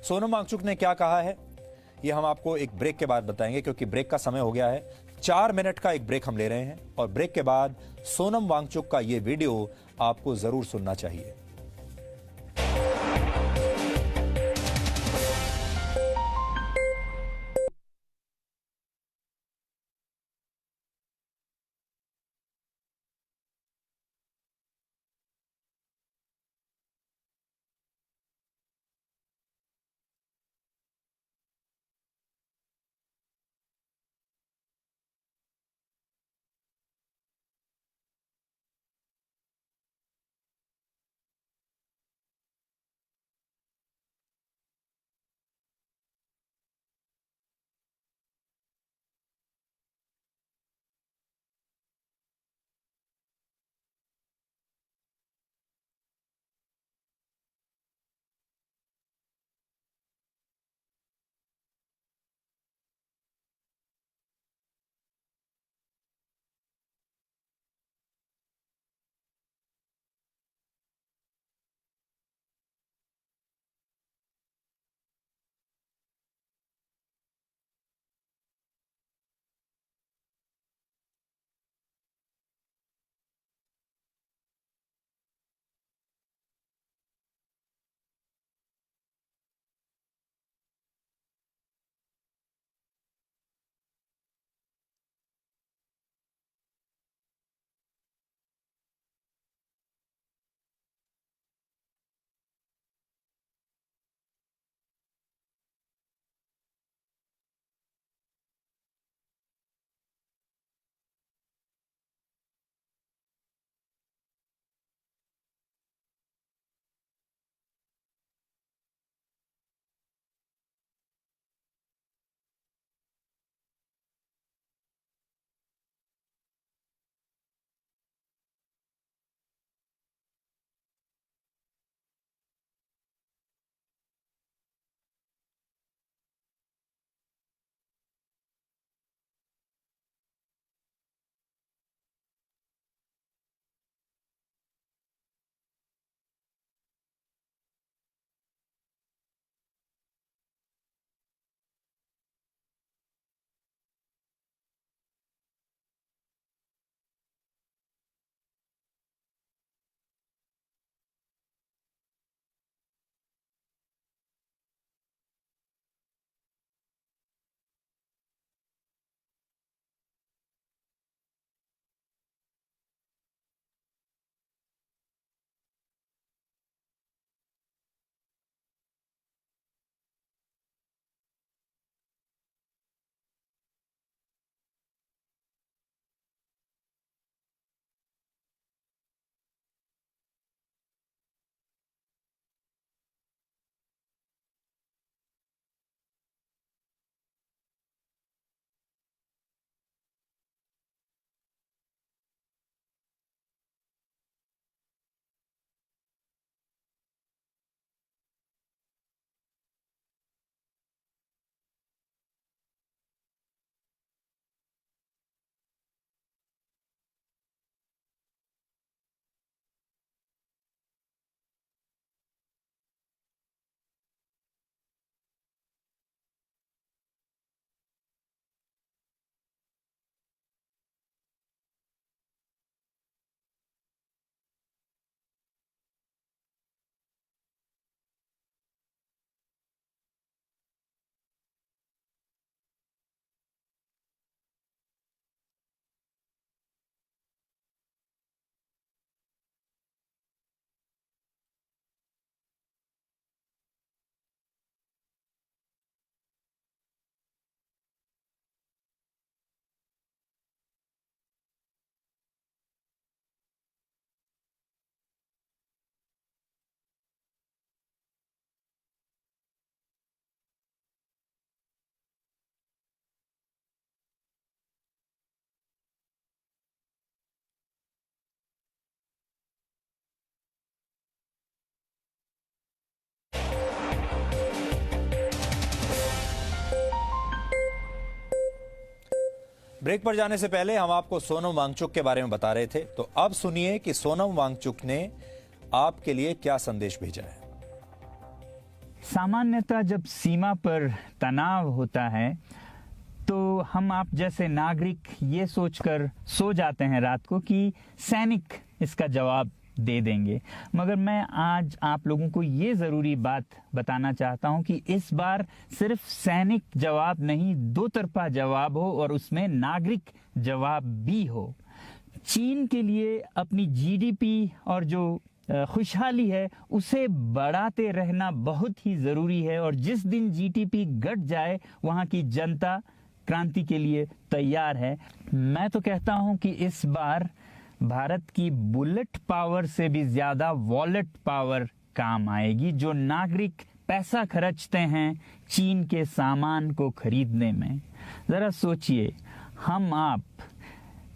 सोनम वांगचुक ने क्या कहा है ये हम आपको एक ब्रेक के बाद बताएंगे, क्योंकि ब्रेक का समय हो गया है। 4 मिनट का एक ब्रेक हम ले रहे हैं और ब्रेक के बाद सोनम वांगचुक का ये वीडियो आपको जरूर सुनना चाहिए। ब्रेक पर जाने से पहले हम आपको सोनम वांगचुक के बारे में बता रहे थे, तो अब सुनिए कि सोनम वांगचुक ने आपके लिए क्या संदेश भेजा है। सामान्यतः जब सीमा पर तनाव होता है तो हम आप जैसे नागरिक ये सोचकर सो जाते हैं रात को कि सैनिक इसका जवाब दे देंगे, मगर मैं आज आप लोगों को ये ज़रूरी बात बताना चाहता हूं कि इस बार सिर्फ सैनिक जवाब नहीं, दो तरफा जवाब हो और उसमें नागरिक जवाब भी हो। चीन के लिए अपनी जीडीपी और जो खुशहाली है उसे बढ़ाते रहना बहुत ही ज़रूरी है, और जिस दिन जीडीपी घट जाए वहाँ की जनता क्रांति के लिए तैयार है। मैं तो कहता हूं कि इस बार भारत की बुलेट पावर से भी ज्यादा वॉलेट पावर काम आएगी। जो नागरिक पैसा खर्चते हैं चीन के सामान को खरीदने में, जरा सोचिए, हम आप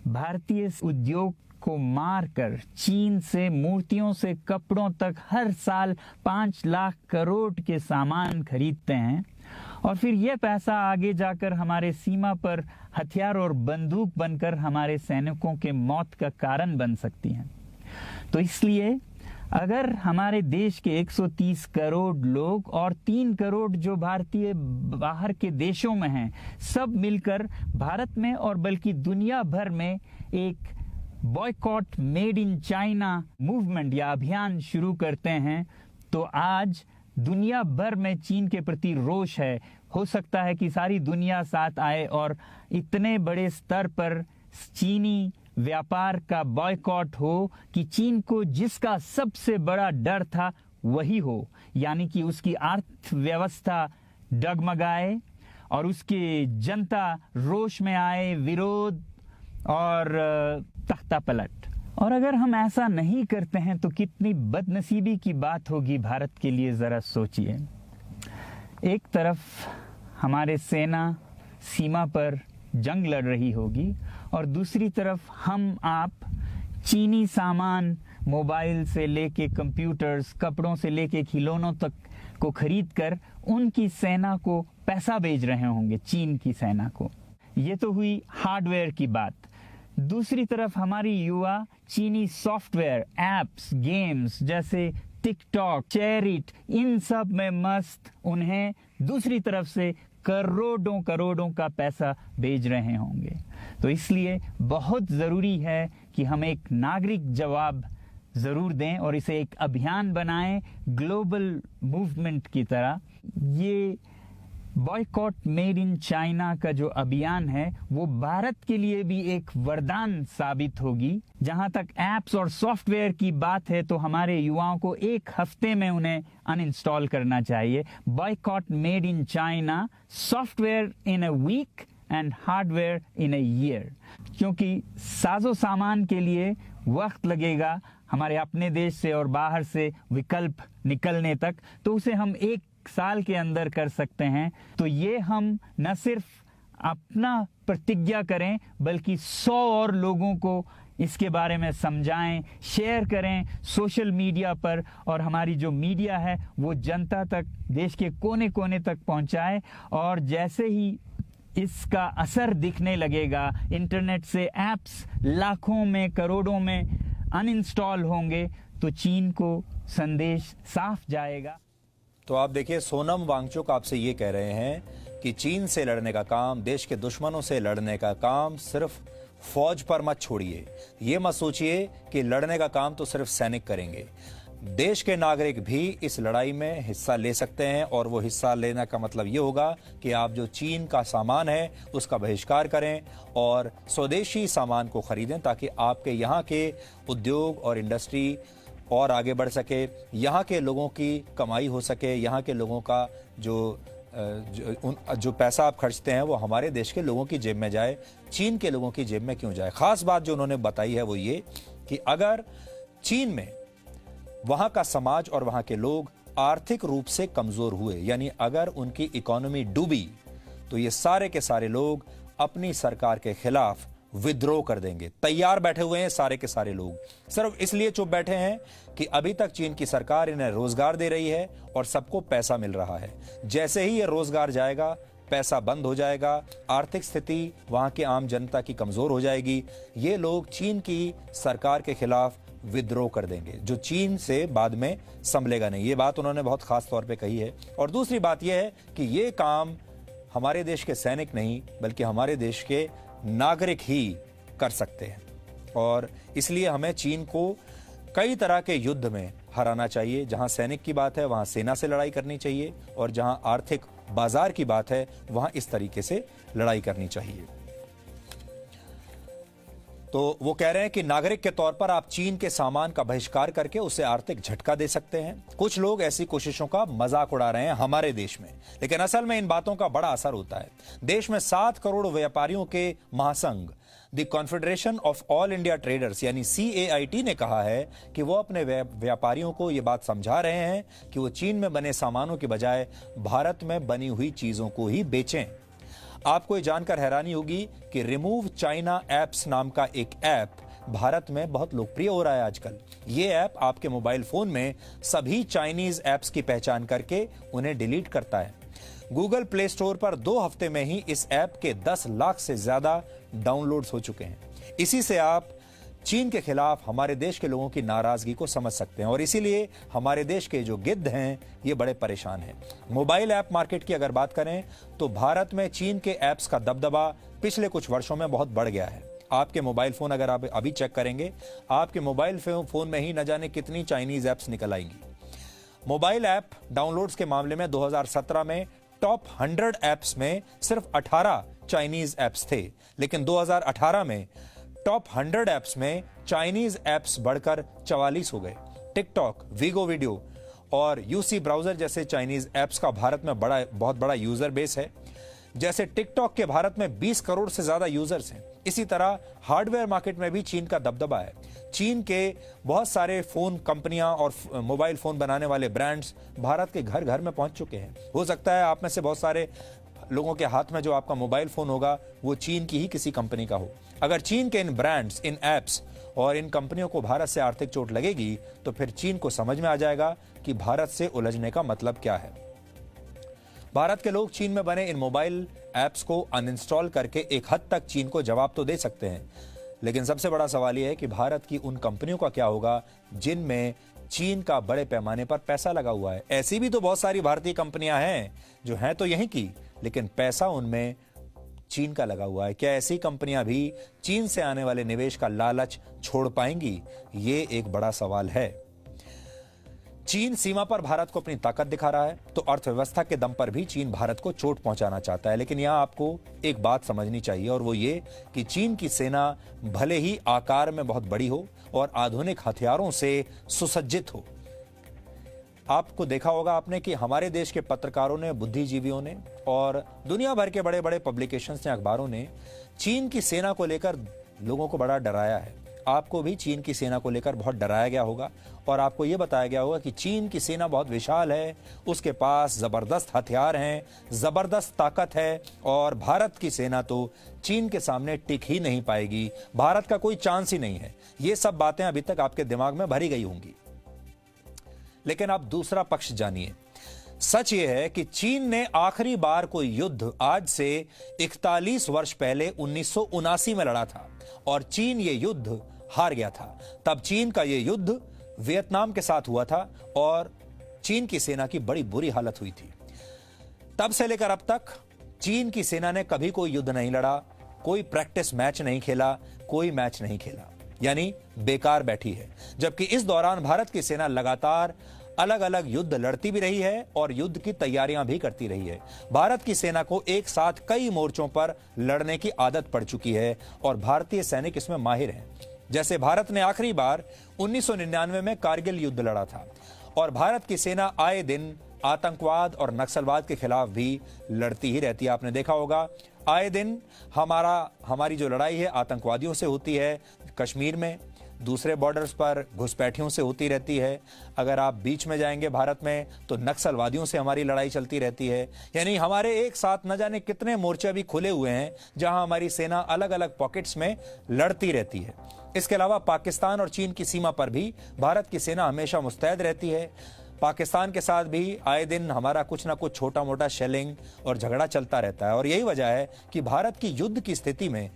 भारतीय उद्योग को मारकर चीन से मूर्तियों से कपड़ों तक हर साल 5 लाख करोड़ के सामान खरीदते हैं, और फिर यह पैसा आगे जाकर हमारे सीमा पर हथियार और बंदूक बनकर हमारे सैनिकों के मौत का कारण बन सकती हैं। तो इसलिए अगर हमारे देश के 130 करोड़ लोग और 3 करोड़ जो भारतीय बाहर के देशों में हैं, सब मिलकर भारत में और बल्कि दुनिया भर में एक boycott made in China movement या अभियान शुरू करते हैं, तो आज दुनिया भर में चीन के प्रति रोष है। हो सकता है कि सारी दुनिया साथ आए और इतने बड़े स्तर पर चीनी व्यापार का बॉयकॉट हो कि चीन को जिसका सबसे बड़ा डर था वही हो, यानी कि उसकी अर्थव्यवस्था डगमगाए और उसकी जनता रोष में आए, विरोध और तख्ता पलट। और अगर हम ऐसा नहीं करते हैं तो कितनी बदनसीबी की बात होगी भारत के लिए, जरा सोचिए। एक तरफ हमारे सेना सीमा पर जंग लड़ रही होगी और दूसरी तरफ हम आप चीनी सामान, मोबाइल से लेके कंप्यूटर्स, कपड़ों से लेके खिलौनों तक को खरीद कर उनकी सेना को पैसा भेज रहे होंगे, चीन की सेना को। ये तो हुई हार्डवेयर की बात। दूसरी तरफ हमारी युवा चीनी सॉफ्टवेयर, एप्स, गेम्स जैसे टिकटॉक, चेरिट, इन सब में मस्त, उन्हें दूसरी तरफ से करोड़ों करोड़ों का पैसा भेज रहे होंगे। तो इसलिए बहुत ज़रूरी है कि हम एक नागरिक जवाब ज़रूर दें और इसे एक अभियान बनाएं, ग्लोबल मूवमेंट की तरह। ये बॉयकॉट मेड इन चाइना का जो अभियान है वो भारत के लिए भी एक वरदान साबित होगी। जहां तक एप्स और सॉफ्टवेयर की बात है तो हमारे युवाओं को 1 हफ्ते में उन्हें अनइंस्टॉल करना चाहिए। Boycott made in China, software in a week and hardware in a year, क्योंकि साजो सामान के लिए वक्त लगेगा हमारे अपने देश से और बाहर से विकल्प निकलने तक, तो उसे हम 1 साल के अंदर कर सकते हैं। तो ये हम न सिर्फ अपना प्रतिज्ञा करें बल्कि 100 और लोगों को इसके बारे में समझाएं, शेयर करें सोशल मीडिया पर, और हमारी जो मीडिया है वो जनता तक, देश के कोने कोने तक पहुंचाए। और जैसे ही इसका असर दिखने लगेगा, इंटरनेट से एप्स लाखों में करोड़ों में अनइंस्टॉल होंगे, तो चीन को संदेश साफ जाएगा। तो आप देखिए, सोनम वांगचुक आपसे ये कह रहे हैं कि चीन से लड़ने का काम, देश के दुश्मनों से लड़ने का काम सिर्फ फौज पर मत छोड़िए। ये मत सोचिए कि लड़ने का काम तो सिर्फ सैनिक करेंगे। देश के नागरिक भी इस लड़ाई में हिस्सा ले सकते हैं, और वो हिस्सा लेने का मतलब ये होगा कि आप जो चीन का सामान है उसका बहिष्कार करें और स्वदेशी सामान को खरीदें, ताकि आपके यहाँ के उद्योग और इंडस्ट्री और आगे बढ़ सके, यहाँ के लोगों की कमाई हो सके, यहाँ के लोगों का जो पैसा आप खर्चते हैं वो हमारे देश के लोगों की जेब में जाए, चीन के लोगों की जेब में क्यों जाए। खास बात जो उन्होंने बताई है वो ये कि अगर चीन में वहाँ का समाज और वहाँ के लोग आर्थिक रूप से कमजोर हुए, यानी अगर उनकी इकोनॉमी डूबी, तो ये सारे के सारे लोग अपनी सरकार के खिलाफ विद्रोह कर देंगे। तैयार बैठे हुए हैं सारे के सारे लोग, सिर्फ इसलिए चुप बैठे हैं कि अभी तक चीन की सरकार इन्हें रोजगार दे रही है और सबको पैसा मिल रहा है। जैसे ही ये रोजगार जाएगा, पैसा बंद हो जाएगा, आर्थिक स्थिति वहां के आम जनता की कमजोर हो जाएगी। ये लोग चीन की सरकार के खिलाफ विद्रोह कर देंगे, जो चीन से बाद में संभलेगा नहीं। ये बात उन्होंने बहुत खास तौर पे कही है। और दूसरी बात यह है कि ये काम हमारे देश के सैनिक नहीं बल्कि हमारे देश के नागरिक ही कर सकते हैं, और इसलिए हमें चीन को कई तरह के युद्ध में हराना चाहिए। जहां सैनिक की बात है वहां सेना से लड़ाई करनी चाहिए, और जहां आर्थिक बाजार की बात है वहां इस तरीके से लड़ाई करनी चाहिए। तो वो कह रहे हैं कि नागरिक के तौर पर आप चीन के सामान का बहिष्कार करके उसे आर्थिक झटका दे सकते हैं। कुछ लोग ऐसी कोशिशों का मजाक उड़ा रहे हैं हमारे देश में, लेकिन असल में इन बातों का बड़ा असर होता है। देश में 7 करोड़ व्यापारियों के महासंघ the confederation of all India traders यानी CAIT ने कहा है कि वो अपने व्यापारियों को ये बात समझा रहे हैं कि वो चीन में बने सामानों के बजाय भारत में बनी हुई चीजों को ही बेचें। आपको ये जानकर हैरानी होगी कि रिमूव चाइना एप्स नाम का एक ऐप भारत में बहुत लोकप्रिय हो रहा है आजकल। ये ऐप आपके मोबाइल फोन में सभी चाइनीज ऐप्स की पहचान करके उन्हें डिलीट करता है। गूगल प्ले स्टोर पर 2 हफ्ते में ही इस ऐप के 10 लाख से ज्यादा डाउनलोड्स हो चुके हैं। इसी से आप चीन के खिलाफ हमारे देश के लोगों की नाराजगी को समझ सकते हैं, और इसीलिए हमारे देश के जो गिद्ध हैं ये बड़े परेशान हैं। मोबाइल ऐप मार्केट की अगर बात करें तो भारत में चीन के ऐप्स का दबदबा पिछले कुछ वर्षों में बहुत बढ़ गया है। आपके मोबाइल फोन अगर आप अभी चेक करेंगे, आपके मोबाइल फोन में ही न जाने कितनी चाइनीज ऐप्स निकल आएंगी। मोबाइल ऐप डाउनलोड्स के मामले में 2017 में टॉप 100 ऐप्स में सिर्फ 18 चाइनीज ऐप्स थे, लेकिन 2018 में टॉप 100 ऐप्स में चाइनीज ऐप्स बढ़कर 44 हो गए। टिकटॉक, वीगो वीडियो और यूसी ब्राउजर जैसे चाइनीज ऐप्स का भारत में बहुत बड़ा यूजर बेस है। जैसे टिकटॉक के भारत में 20 करोड़ से ज्यादा यूजर्स हैं। इसी तरह हार्डवेयर मार्केट में भी चीन का दबदबा है। चीन के बहुत सारे फोन कंपनियां और मोबाइल फोन बनाने वाले ब्रांड्स भारत के घर घर में पहुंच चुके हैं। हो सकता है आप में से बहुत सारे लोगों के हाथ में जो आपका मोबाइल फोन होगा वो चीन की ही किसी कंपनी का हो। अगर चीन के इन ब्रांड्स, इन एप्स और इन कंपनियों को भारत से आर्थिक चोट लगेगी तो फिर चीन को समझ में आ जाएगा कि भारत से उलझने का मतलब क्या है। भारत के लोग चीन में बने इन मोबाइल ऐप्स को अनइंस्टॉल करके एक हद तक चीन को जवाब तो दे सकते हैं, लेकिन सबसे बड़ा सवाल यह है कि भारत की उन कंपनियों का क्या होगा जिनमें चीन का बड़े पैमाने पर पैसा लगा हुआ है। ऐसी भी तो बहुत सारी भारतीय कंपनियां हैं जो हैं तो यहीं की, लेकिन पैसा उनमें चीन का लगा हुआ है। क्या ऐसी कंपनियां भी चीन से आने वाले निवेश का लालच छोड़ पाएंगी? ये एक बड़ा सवाल है। चीन सीमा पर भारत को अपनी ताकत दिखा रहा है, तो अर्थव्यवस्था के दम पर भी चीन भारत को चोट पहुंचाना चाहता है। लेकिन यहां आपको एक बात समझनी चाहिए, और वो ये कि चीन की सेना भले ही आकार में बहुत बड़ी हो और आधुनिक हथियारों से सुसज्जित हो। आपको देखा होगा आपने कि हमारे देश के पत्रकारों ने, बुद्धिजीवियों ने और दुनिया भर के बड़े बड़े पब्लिकेशंस ने, अखबारों ने चीन की सेना को लेकर लोगों को बड़ा डराया है। आपको भी चीन की सेना को लेकर बहुत डराया गया होगा और आपको यह बताया गया होगा कि चीन की सेना बहुत विशाल है, उसके पास जबरदस्त हथियार हैं, जबरदस्त ताकत है और भारत की सेना तो चीन के सामने टिक ही नहीं पाएगी, भारत का कोई चांस ही नहीं है। ये सब बातें अभी तक आपके दिमाग में भरी गई होंगी। लेकिन आप दूसरा पक्ष जानिए। सच यह है कि चीन ने आखिरी बार कोई युद्ध आज से 41 वर्ष पहले 1979 में लड़ा था और चीन ये युद्ध हार गया था। तब चीन का ये युद्ध वियतनाम के साथ हुआ था और चीन की सेना की बड़ी बुरी हालत हुई थी। तब से लेकर अब तक चीन की सेना ने कभी कोई युद्ध नहीं लड़ा, कोई प्रैक्टिस मैच नहीं खेला, कोई मैच नहीं खेला, यानी बेकार बैठी है। जबकि इस दौरान भारत की सेना लगातार अलग अलग युद्ध लड़ती भी रही है और युद्ध की तैयारियां भी करती रही है। भारत की सेना को एक साथ कई मोर्चों पर लड़ने की आदत पड़ चुकी है और भारतीय सैनिक इसमें माहिर हैं। जैसे भारत ने आखिरी बार 1999 में कारगिल युद्ध लड़ा था और भारत की सेना आए दिन आतंकवाद और नक्सलवाद के खिलाफ भी लड़ती ही रहती है। आपने देखा होगा आए दिन हमारी जो लड़ाई है आतंकवादियों से होती है, कश्मीर में, दूसरे बॉर्डर्स पर घुसपैठियों से होती रहती है। अगर आप बीच में जाएंगे भारत में तो नक्सलवादियों से हमारी लड़ाई चलती रहती है। यानी हमारे एक साथ न जाने कितने मोर्चे भी खुले हुए हैं जहां हमारी सेना अलग अलग पॉकेट्स में लड़ती रहती है। इसके अलावा पाकिस्तान और चीन की सीमा पर भी भारत की सेना हमेशा मुस्तैद रहती है। पाकिस्तान के साथ भी आए दिन हमारा कुछ ना कुछ छोटा मोटा शेलिंग और झगड़ा चलता रहता है और यही वजह है कि भारत की युद्ध की स्थिति में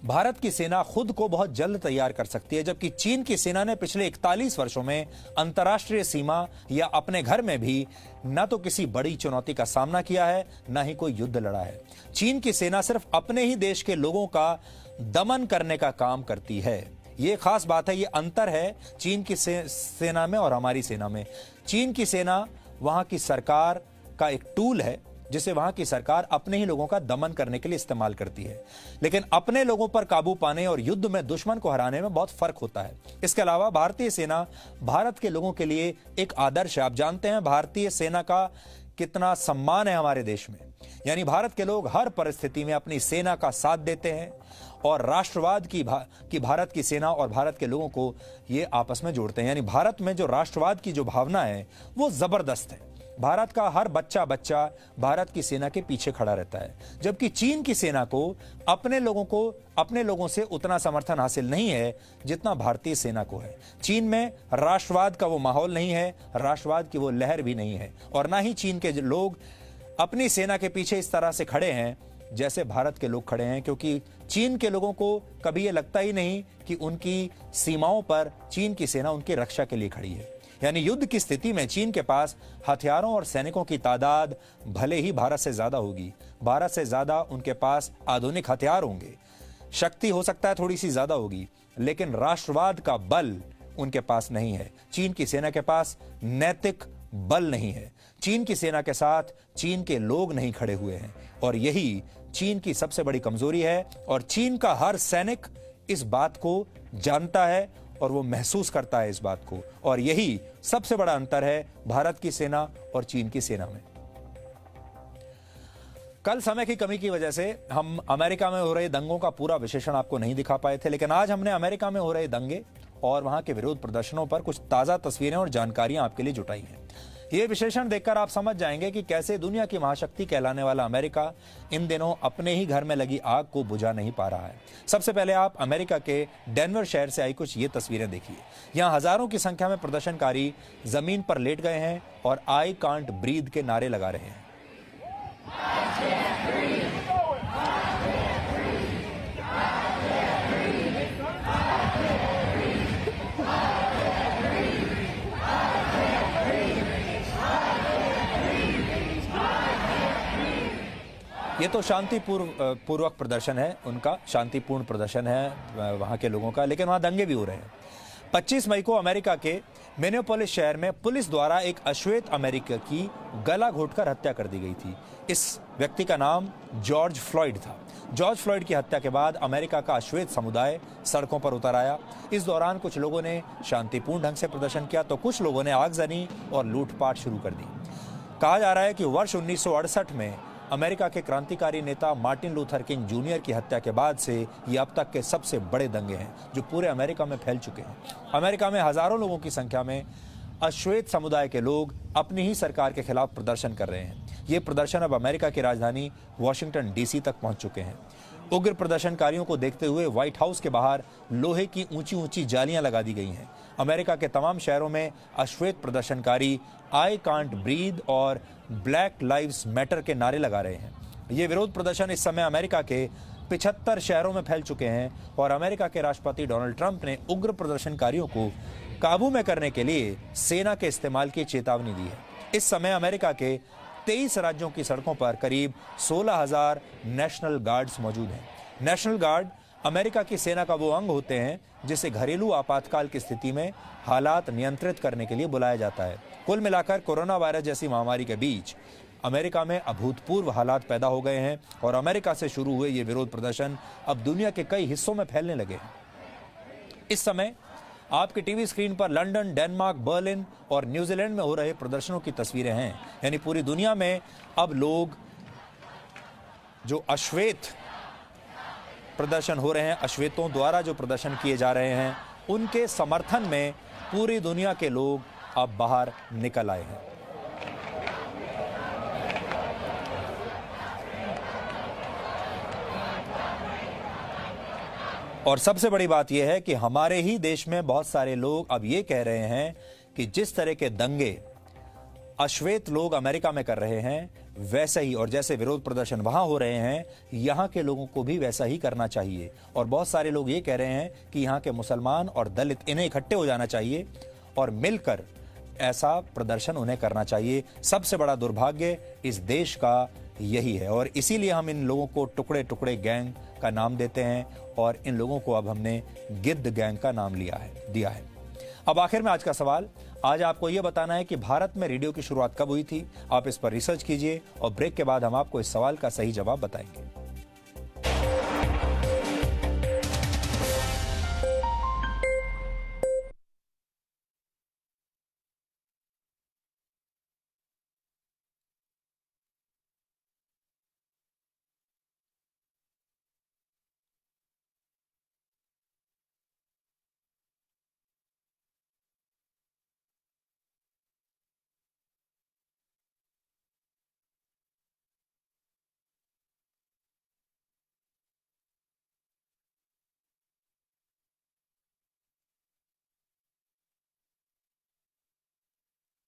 भारत की सेना खुद को बहुत जल्द तैयार कर सकती है, जबकि चीन की सेना ने पिछले 41 वर्षों में अंतर्राष्ट्रीय सीमा या अपने घर में भी न तो किसी बड़ी चुनौती का सामना किया है, न ही कोई युद्ध लड़ा है। चीन की सेना सिर्फ अपने ही देश के लोगों का दमन करने का काम करती है। ये खास बात है, ये अंतर है चीन की सेना में और हमारी सेना में। चीन की सेना वहां की सरकार का एक टूल है जिसे वहां की सरकार अपने ही लोगों का दमन करने के लिए इस्तेमाल करती है, लेकिन अपने लोगों पर काबू पाने और युद्ध में दुश्मन को हराने में बहुत फर्क होता है। इसके अलावा भारतीय सेना भारत के लोगों के लिए एक आदर्श है। आप जानते हैं भारतीय सेना का कितना सम्मान है हमारे देश में, यानी भारत के लोग हर परिस्थिति में अपनी सेना का साथ देते हैं और राष्ट्रवाद की भारत की सेना और भारत के लोगों को ये आपस में जोड़ते हैं। यानी भारत में जो राष्ट्रवाद की जो भावना है वो जबरदस्त है। भारत का हर बच्चा भारत की सेना के पीछे खड़ा रहता है, जबकि चीन की सेना को अपने लोगों से उतना समर्थन हासिल नहीं है जितना भारतीय सेना को है। चीन में राष्ट्रवाद का वो माहौल नहीं है, राष्ट्रवाद की वो लहर भी नहीं है और ना ही चीन के लोग अपनी सेना के पीछे इस तरह से खड़े हैं जैसे भारत के लोग खड़े हैं, क्योंकि चीन के लोगों को कभी ये लगता ही नहीं कि उनकी सीमाओं पर चीन की सेना उनकी रक्षा के लिए खड़ी है। यानी युद्ध की स्थिति में चीन के पास हथियारों और सैनिकों की तादाद भले ही भारत से ज्यादा होगी, भारत से ज्यादा उनके पास आधुनिक हथियार होंगे, शक्ति हो सकता है थोड़ी सी ज्यादा होगी, लेकिन राष्ट्रवाद का बल उनके पास नहीं है। चीन की सेना के पास नैतिक बल नहीं है। चीन की सेना के साथ चीन के लोग नहीं खड़े हुए हैं और यही चीन की सबसे बड़ी कमजोरी है और चीन का हर सैनिक इस बात को जानता है और वो महसूस करता है इस बात को, और यही सबसे बड़ा अंतर है भारत की सेना और चीन की सेना में। कल समय की कमी की वजह से हम अमेरिका में हो रहे दंगों का पूरा विश्लेषण आपको नहीं दिखा पाए थे, लेकिन आज हमने अमेरिका में हो रहे दंगे और वहां के विरोध प्रदर्शनों पर कुछ ताजा तस्वीरें और जानकारियां आपके लिए जुटाई हैं। ये विश्लेषण देखकर आप समझ जाएंगे कि कैसे दुनिया की महाशक्ति कहलाने वाला अमेरिका इन दिनों अपने ही घर में लगी आग को बुझा नहीं पा रहा है। सबसे पहले आप अमेरिका के डेनवर शहर से आई कुछ ये तस्वीरें देखिए। यहाँ हजारों की संख्या में प्रदर्शनकारी जमीन पर लेट गए हैं और आई कांट ब्रीथ के नारे लगा रहे हैं। ये तो शांतिपूर्वक प्रदर्शन है, उनका शांतिपूर्ण प्रदर्शन है वहां के लोगों का, लेकिन वहां दंगे भी हो रहे हैं। 25 मई को अमेरिका के मिनियापोलिस शहर में पुलिस द्वारा एक अश्वेत अमेरिकी की गला घोंटकर हत्या कर दी गई थी। इस व्यक्ति का नाम जॉर्ज फ्लॉयड था। जॉर्ज फ्लॉयड की हत्या के बाद अमेरिका का अश्वेत समुदाय सड़कों पर उतर आया। इस दौरान कुछ लोगों ने शांतिपूर्ण ढंग से प्रदर्शन किया तो कुछ लोगों ने आगजनी और लूटपाट शुरू कर दी। कहा जा रहा है कि वर्ष 1968 में अमेरिका के क्रांतिकारी नेता मार्टिन लूथर किंग जूनियर की हत्या के बाद से ये अब तक के सबसे बड़े दंगे हैं जो पूरे अमेरिका में फैल चुके हैं। अमेरिका में हजारों लोगों की संख्या में अश्वेत समुदाय के लोग अपनी ही सरकार के खिलाफ प्रदर्शन कर रहे हैं। ये प्रदर्शन अब अमेरिका की राजधानी वॉशिंगटन डीसी तक पहुंच चुके हैं। उग्र प्रदर्शनकारियों को देखते हुए व्हाइट हाउस के बाहर लोहे की ऊंची ऊंची जालियां लगा दी गई हैं। अमेरिका के तमाम शहरों में अश्वेत प्रदर्शनकारी आई कांट ब्रीथ और ब्लैक लाइव्स मैटर के नारे लगा रहे हैं। ये विरोध प्रदर्शन इस समय अमेरिका के 75 शहरों में फैल चुके हैं और अमेरिका के राष्ट्रपति डोनाल्ड ट्रंप ने उग्र प्रदर्शनकारियों को काबू में करने के लिए सेना के इस्तेमाल की चेतावनी दी है। इस समय अमेरिका के 23 राज्यों की सड़कों पर करीब 16,000 नेशनल गार्ड्स मौजूद हैं। नेशनल गार्ड अमेरिका की सेना का वो अंग होते हैं जिसे घरेलू आपातकाल की स्थिति में हालात नियंत्रित करने के लिए बुलाया जाता है। कुल मिलाकर कोरोना वायरस जैसी महामारी के बीच अमेरिका में अभूतपूर्व हालात पैदा हो गए हैं और अमेरिका से शुरू हुए ये विरोध प्रदर्शन अब दुनिया के कई हिस्सों में फैलने लगे हैं। इस समय आपकी टीवी स्क्रीन पर लंदन, डेनमार्क, बर्लिन और न्यूजीलैंड में हो रहे प्रदर्शनों की तस्वीरें हैं। यानी पूरी दुनिया में अब लोग जो अश्वेत प्रदर्शन हो रहे हैं, अश्वेतों द्वारा जो प्रदर्शन किए जा रहे हैं, उनके समर्थन में पूरी दुनिया के लोग अब बाहर निकल आए हैं। और सबसे बड़ी बात यह है कि हमारे ही देश में बहुत सारे लोग अब ये कह रहे हैं कि जिस तरह के दंगे अश्वेत लोग अमेरिका में कर रहे हैं, वैसे ही और जैसे विरोध प्रदर्शन वहां हो रहे हैं, यहां के लोगों को भी वैसा ही करना चाहिए। और बहुत सारे लोग ये कह रहे हैं कि यहां के मुसलमान और दलित इन्हें इकट्ठे हो जाना चाहिए और मिलकर ऐसा प्रदर्शन उन्हें करना चाहिए। सबसे बड़ा दुर्भाग्य इस देश का यही है और इसीलिए हम इन लोगों को टुकड़े टुकड़े गैंग का नाम देते हैं और इन लोगों को अब हमने गिद्ध गैंग का नाम दिया है। अब आखिर में आज का सवाल, आज आपको यह बताना है कि भारत में रेडियो की शुरुआत कब हुई थी। आप इस पर रिसर्च कीजिए और ब्रेक के बाद हम आपको इस सवाल का सही जवाब बताएंगे।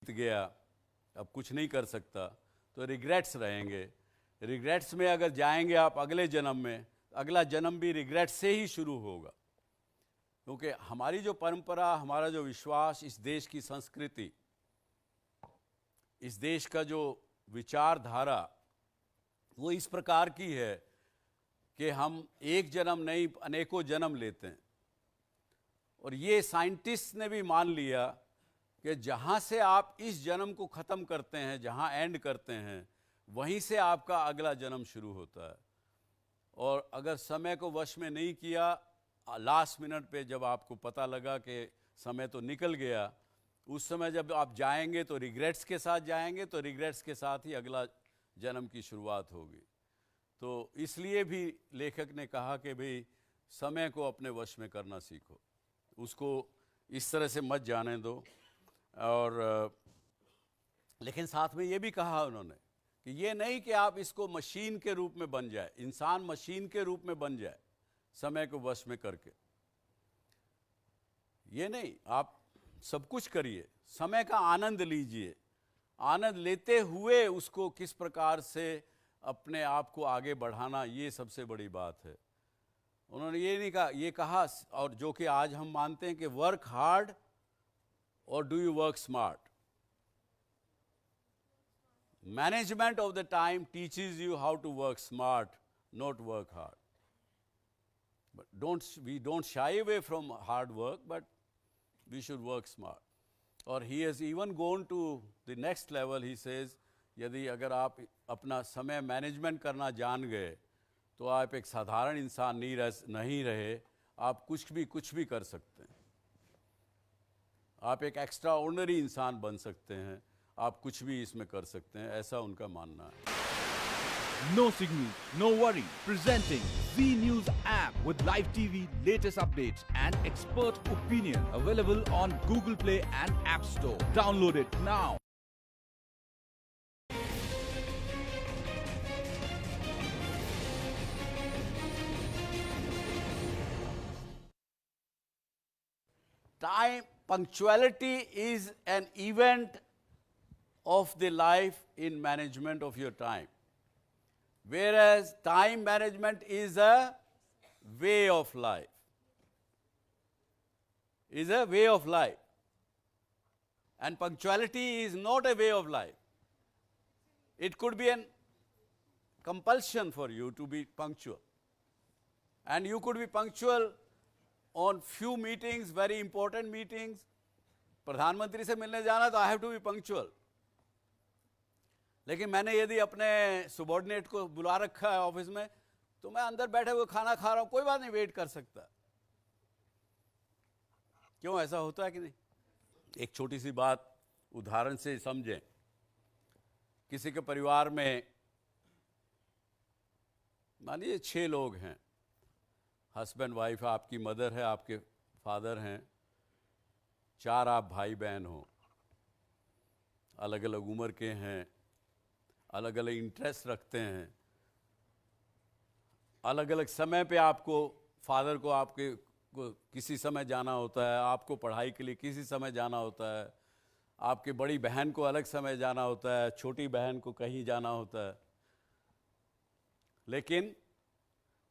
गया, अब कुछ नहीं कर सकता, तो रिग्रेट्स रहेंगे। रिग्रेट्स में अगर जाएंगे आप अगले जन्म में, अगला जन्म भी रिग्रेट से ही शुरू होगा। क्योंकि हमारी जो परंपरा, हमारा जो विश्वास, इस देश की संस्कृति, इस देश का जो विचारधारा, वो इस प्रकार की है कि हम एक जन्म नहीं अनेकों जन्म लेते हैं। और ये साइंटिस्ट ने भी मान लिया कि जहाँ से आप इस जन्म को ख़त्म करते हैं, जहाँ एंड करते हैं, वहीं से आपका अगला जन्म शुरू होता है। और अगर समय को वश में नहीं किया, लास्ट मिनट पे जब आपको पता लगा कि समय तो निकल गया, उस समय जब आप जाएंगे तो रिग्रेट्स के साथ जाएंगे, तो रिग्रेट्स के साथ ही अगला जन्म की शुरुआत होगी। तो इसलिए भी लेखक ने कहा कि भाई समय को अपने वश में करना सीखो, उसको इस तरह से मत जाने दो। और लेकिन साथ में ये भी कहा उन्होंने कि ये नहीं कि आप इसको मशीन के रूप में बन जाए, इंसान मशीन के रूप में बन जाए समय को वश में करके। ये नहीं, आप सब कुछ करिए, समय का आनंद लीजिए, आनंद लेते हुए उसको किस प्रकार से अपने आप को आगे बढ़ाना, ये सबसे बड़ी बात है। उन्होंने ये नहीं कहा, ये कहा, और जो कि आज हम मानते हैं कि work hard or do you work smart? Management of the time teaches you how to work smart, not work hard. But we don't shy away from hard work, but we should work smart. और he has even gone to the next level. He says, यदि अगर आप अपना समय मैनेजमेंट करना जान गए, तो आप एक साधारण इंसान नहीं रहे, आप कुछ भी कर सकते हैं। आप एक एक्स्ट्रा ऑर्डिनरी इंसान बन सकते हैं, आप कुछ भी इसमें कर सकते हैं, ऐसा उनका मानना है। No signal, no worry. Presenting Z News app with live TV, latest updates and expert opinion. Available on Google Play and App Store. Download it now. Time punctuality is an event of the life in management of your time, whereas time management is a way of life. Is a way of life, and punctuality is not a way of life. It could be an compulsion for you to be punctual, and you could be punctual on few meetings, very important meetings. प्रधानमंत्री से मिलने जाना तो I have to be punctual. लेकिन मैंने यदि अपने सुबॉर्डिनेट को बुला रखा है ऑफिस में, तो मैं अंदर बैठे हुए खाना खा रहा हूं, कोई बात नहीं, वेट कर सकता। क्यों ऐसा होता है कि नहीं? एक छोटी सी बात उदाहरण से समझें। किसी के परिवार में मानिए 6 लोग हैं, हस्बैंड वाइफ, आपकी मदर है, आपके फादर हैं, 4 आप भाई बहन हो, अलग अलग उम्र के हैं, अलग अलग इंटरेस्ट रखते हैं, अलग अलग समय पे आपको, फादर को आपके को किसी समय जाना होता है, आपको पढ़ाई के लिए किसी समय जाना होता है, आपकी बड़ी बहन को अलग समय जाना होता है, छोटी बहन को कहीं जाना होता है, लेकिन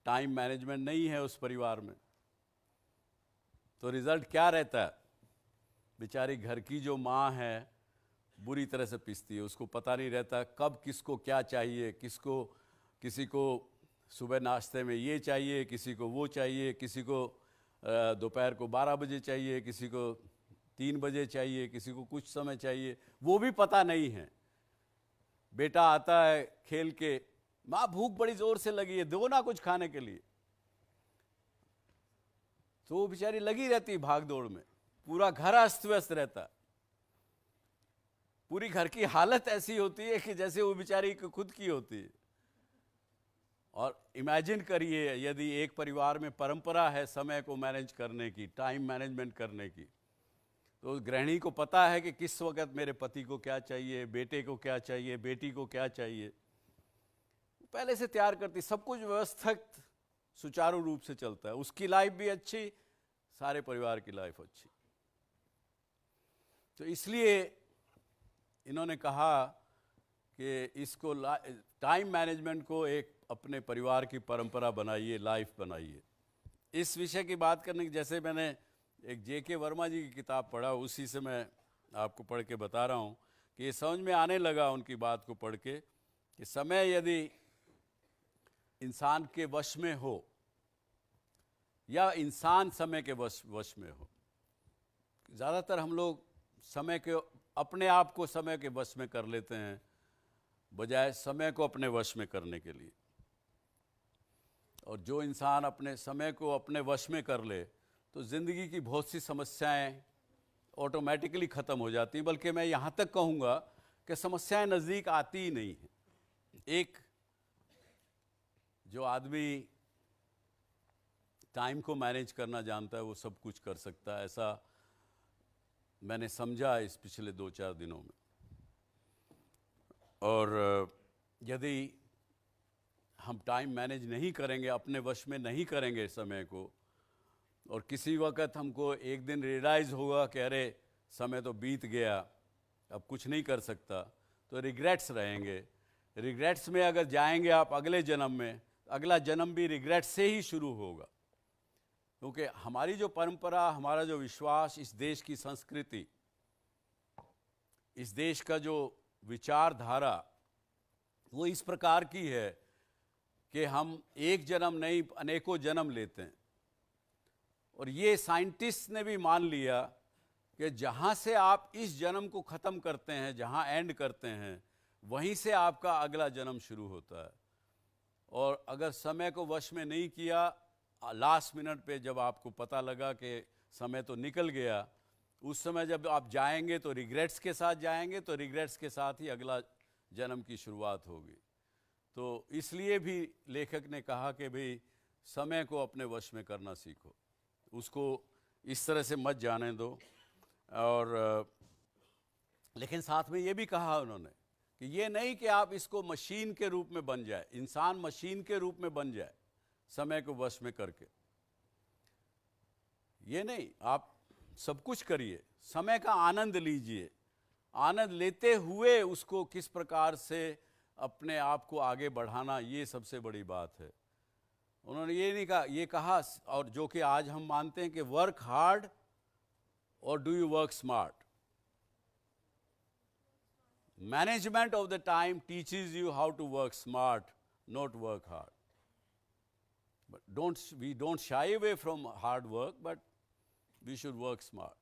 टाइम मैनेजमेंट नहीं है उस परिवार में। तो रिजल्ट क्या रहता है? बेचारी घर की जो माँ है बुरी तरह से पिसती है, उसको पता नहीं रहता कब किसको क्या चाहिए, किसी को सुबह नाश्ते में ये चाहिए, किसी को वो चाहिए, किसी को दोपहर को 12 बजे चाहिए, किसी को 3 बजे चाहिए, किसी को कुछ समय चाहिए, वो भी पता नहीं है। बेटा आता है खेल के, माँ भूख बड़ी जोर से लगी है, दो ना कुछ खाने के लिए, तो वो बेचारी लगी रहती है भाग दौड़ में, पूरा घर अस्त व्यस्त रहता है, पूरी घर की हालत ऐसी होती है कि जैसे वो बेचारी खुद की होती है। और इमेजिन करिए यदि एक परिवार में परंपरा है समय को मैनेज करने की, टाइम मैनेजमेंट करने की, तो गृहिणी को पता है कि किस वक्त मेरे पति को क्या चाहिए, बेटे को क्या चाहिए, बेटी को क्या चाहिए, पहले से तैयार करती, सब कुछ व्यवस्थित सुचारू रूप से चलता है, उसकी लाइफ भी अच्छी, सारे परिवार की लाइफ अच्छी। तो इसलिए इन्होंने कहा कि इसको टाइम मैनेजमेंट को एक अपने परिवार की परंपरा बनाइए, लाइफ बनाइए। इस विषय की बात करने की, जैसे मैंने एक J.K. वर्मा जी की किताब पढ़ा, उसी से मैं आपको पढ़ के बता रहा हूँ कि ये समझ में आने लगा उनकी बात को पढ़ के कि समय यदि इंसान के वश में हो या इंसान समय के वश में हो, ज़्यादातर हम लोग समय के अपने आप को समय के वश में कर लेते हैं बजाय समय को अपने वश में करने के लिए। और जो इंसान अपने समय को अपने वश में कर ले तो ज़िंदगी की बहुत सी समस्याएं ऑटोमेटिकली ख़त्म हो जाती हैं, बल्कि मैं यहाँ तक कहूँगा कि समस्याएं नज़दीक आती ही नहीं हैं। एक जो आदमी टाइम को मैनेज करना जानता है वो सब कुछ कर सकता है, ऐसा मैंने समझा इस पिछले 2-4 दिनों में। और यदि हम टाइम मैनेज नहीं करेंगे, अपने वश में नहीं करेंगे समय को, और किसी वक्त हमको एक दिन रियलाइज़ होगा कि अरे समय तो बीत गया, अब कुछ नहीं कर सकता, तो रिग्रेट्स रहेंगे। रिग्रेट्स में अगर जाएंगे आप अगले जन्म में, अगला जन्म भी रिग्रेट से ही शुरू होगा, क्योंकि हमारी जो परंपरा, हमारा जो विश्वास, इस देश की संस्कृति, इस देश का जो विचारधारा, वो इस प्रकार की है कि हम एक जन्म नहीं अनेकों जन्म लेते हैं। और ये साइंटिस्ट ने भी मान लिया कि जहाँ से आप इस जन्म को ख़त्म करते हैं, जहाँ एंड करते हैं, वहीं से आपका अगला जन्म शुरू होता है। और अगर समय को वश में नहीं किया, लास्ट मिनट पे जब आपको पता लगा कि समय तो निकल गया, उस समय जब आप जाएंगे तो रिग्रेट्स के साथ जाएंगे, तो रिग्रेट्स के साथ ही अगला जन्म की शुरुआत होगी। तो इसलिए भी लेखक ने कहा कि भाई समय को अपने वश में करना सीखो, उसको इस तरह से मत जाने दो। और लेकिन साथ में ये भी कहा उन्होंने कि ये नहीं कि आप इसको मशीन के रूप में बन जाए, इंसान मशीन के रूप में बन जाए समय को वश में करके। ये नहीं, आप सब कुछ करिए, समय का आनंद लीजिए, आनंद लेते हुए उसको किस प्रकार से अपने आप को आगे बढ़ाना, ये सबसे बड़ी बात है। उन्होंने ये नहीं कहा, ये कहा, और जो कि आज हम मानते हैं कि वर्क हार्ड और do you work smart. Management of the time teaches you how to work smart, not work hard. But we don't shy away from hard work, but we should work smart.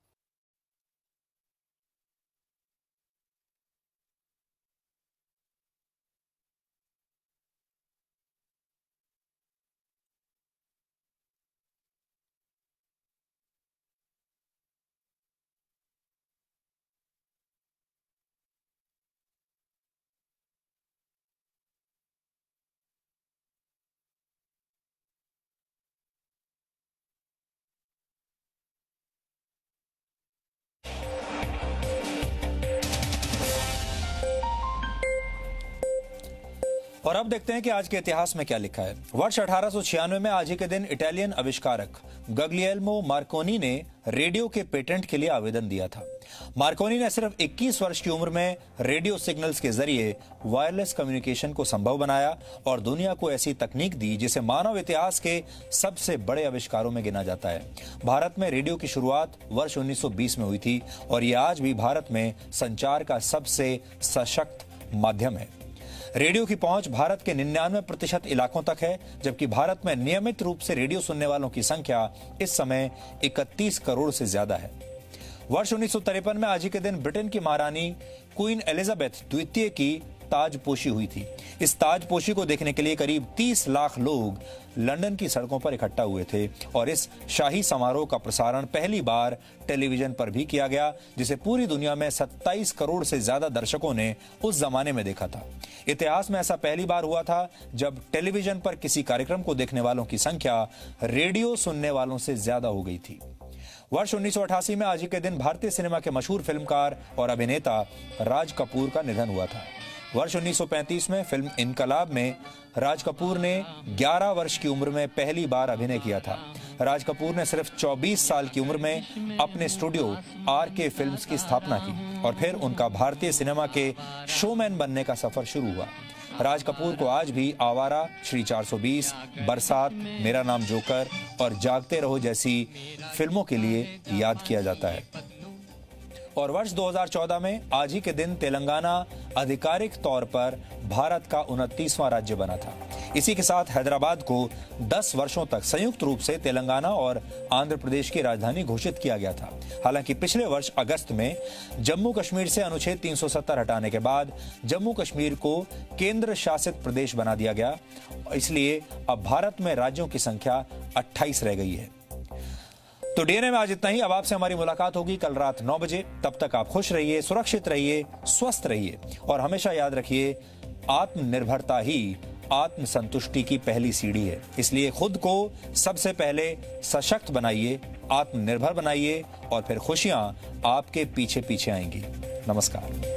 और अब देखते हैं कि आज के इतिहास में क्या लिखा है। वर्ष 1896 में आज ही के दिन इटालियन आविष्कारक गग्लिएल्मो मार्कोनी ने रेडियो के पेटेंट के लिए आवेदन दिया था। मार्कोनी ने सिर्फ 21 वर्ष की उम्र में रेडियो सिग्नल्स के जरिए वायरलेस कम्युनिकेशन को संभव बनाया और दुनिया को ऐसी तकनीक दी जिसे मानव इतिहास के सबसे बड़े आविष्कारों में गिना जाता है। भारत में रेडियो की शुरुआत वर्ष 1920 में हुई थी और यह आज भी भारत में संचार का सबसे सशक्त माध्यम है। रेडियो की पहुंच भारत के 99% इलाकों तक है, जबकि भारत में नियमित रूप से रेडियो सुनने वालों की संख्या इस समय 31 करोड़ से ज्यादा है। वर्ष 1953 में आज ही के दिन ब्रिटेन की महारानी क्वीन एलिजाबेथ द्वितीय की ताजपोशी हुई थी। इस ताजपोशी को देखने के लिए करीब 30 लाख लोग लंदन की सड़कों पर इकट्ठा हुए थे और इस शाही समारोह का प्रसारण पहली बार टेलीविजन पर भी किया गया, जिसे पूरी दुनिया में 27 करोड़ से ज्यादा दर्शकों ने उस जमाने में देखा था। इतिहास में ऐसा पहली बार हुआ था जब टेलीविजन पर किसी कार्यक्रम को देखने वालों की संख्या रेडियो सुनने वालों से ज्यादा हो गई थी। वर्ष 1988 में आज ही के दिन भारतीय सिनेमा के मशहूर फिल्मकार और अभिनेता राज कपूर का निधन हुआ था। वर्ष 1935 में फिल्म इनकलाब में राज कपूर ने 11 वर्ष की उम्र में पहली बार अभिनय किया था। राज कपूर ने सिर्फ 24 साल की उम्र में अपने स्टूडियो RK फिल्म्स की स्थापना की और फिर उनका भारतीय सिनेमा के शोमैन बनने का सफर शुरू हुआ। राज कपूर को आज भी आवारा, श्री 420, बरसात, मेरा नाम जोकर और जागते रहो जैसी फिल्मों के लिए याद किया जाता है। और वर्ष 2014 में आज ही के दिन तेलंगाना आधिकारिक तौर पर भारत का 29वां राज्य बना था। इसी के साथ हैदराबाद को 10 वर्षों तक संयुक्त रूप से तेलंगाना और आंध्र प्रदेश की राजधानी घोषित किया गया था। हालांकि पिछले वर्ष अगस्त में जम्मू कश्मीर से अनुच्छेद 370 हटाने के बाद जम्मू कश्मीर को केंद्र शासित प्रदेश बना दिया गया, इसलिए अब भारत में राज्यों की संख्या 28 रह गई है। तो डीएनए में आज इतना ही। अब आपसे हमारी मुलाकात होगी कल रात 9 बजे। तब तक आप खुश रहिए, सुरक्षित रहिए, स्वस्थ रहिए और हमेशा याद रखिए, आत्मनिर्भरता ही आत्म संतुष्टि की पहली सीढ़ी है। इसलिए खुद को सबसे पहले सशक्त बनाइए, आत्मनिर्भर बनाइए और फिर खुशियां आपके पीछे पीछे आएंगी। नमस्कार।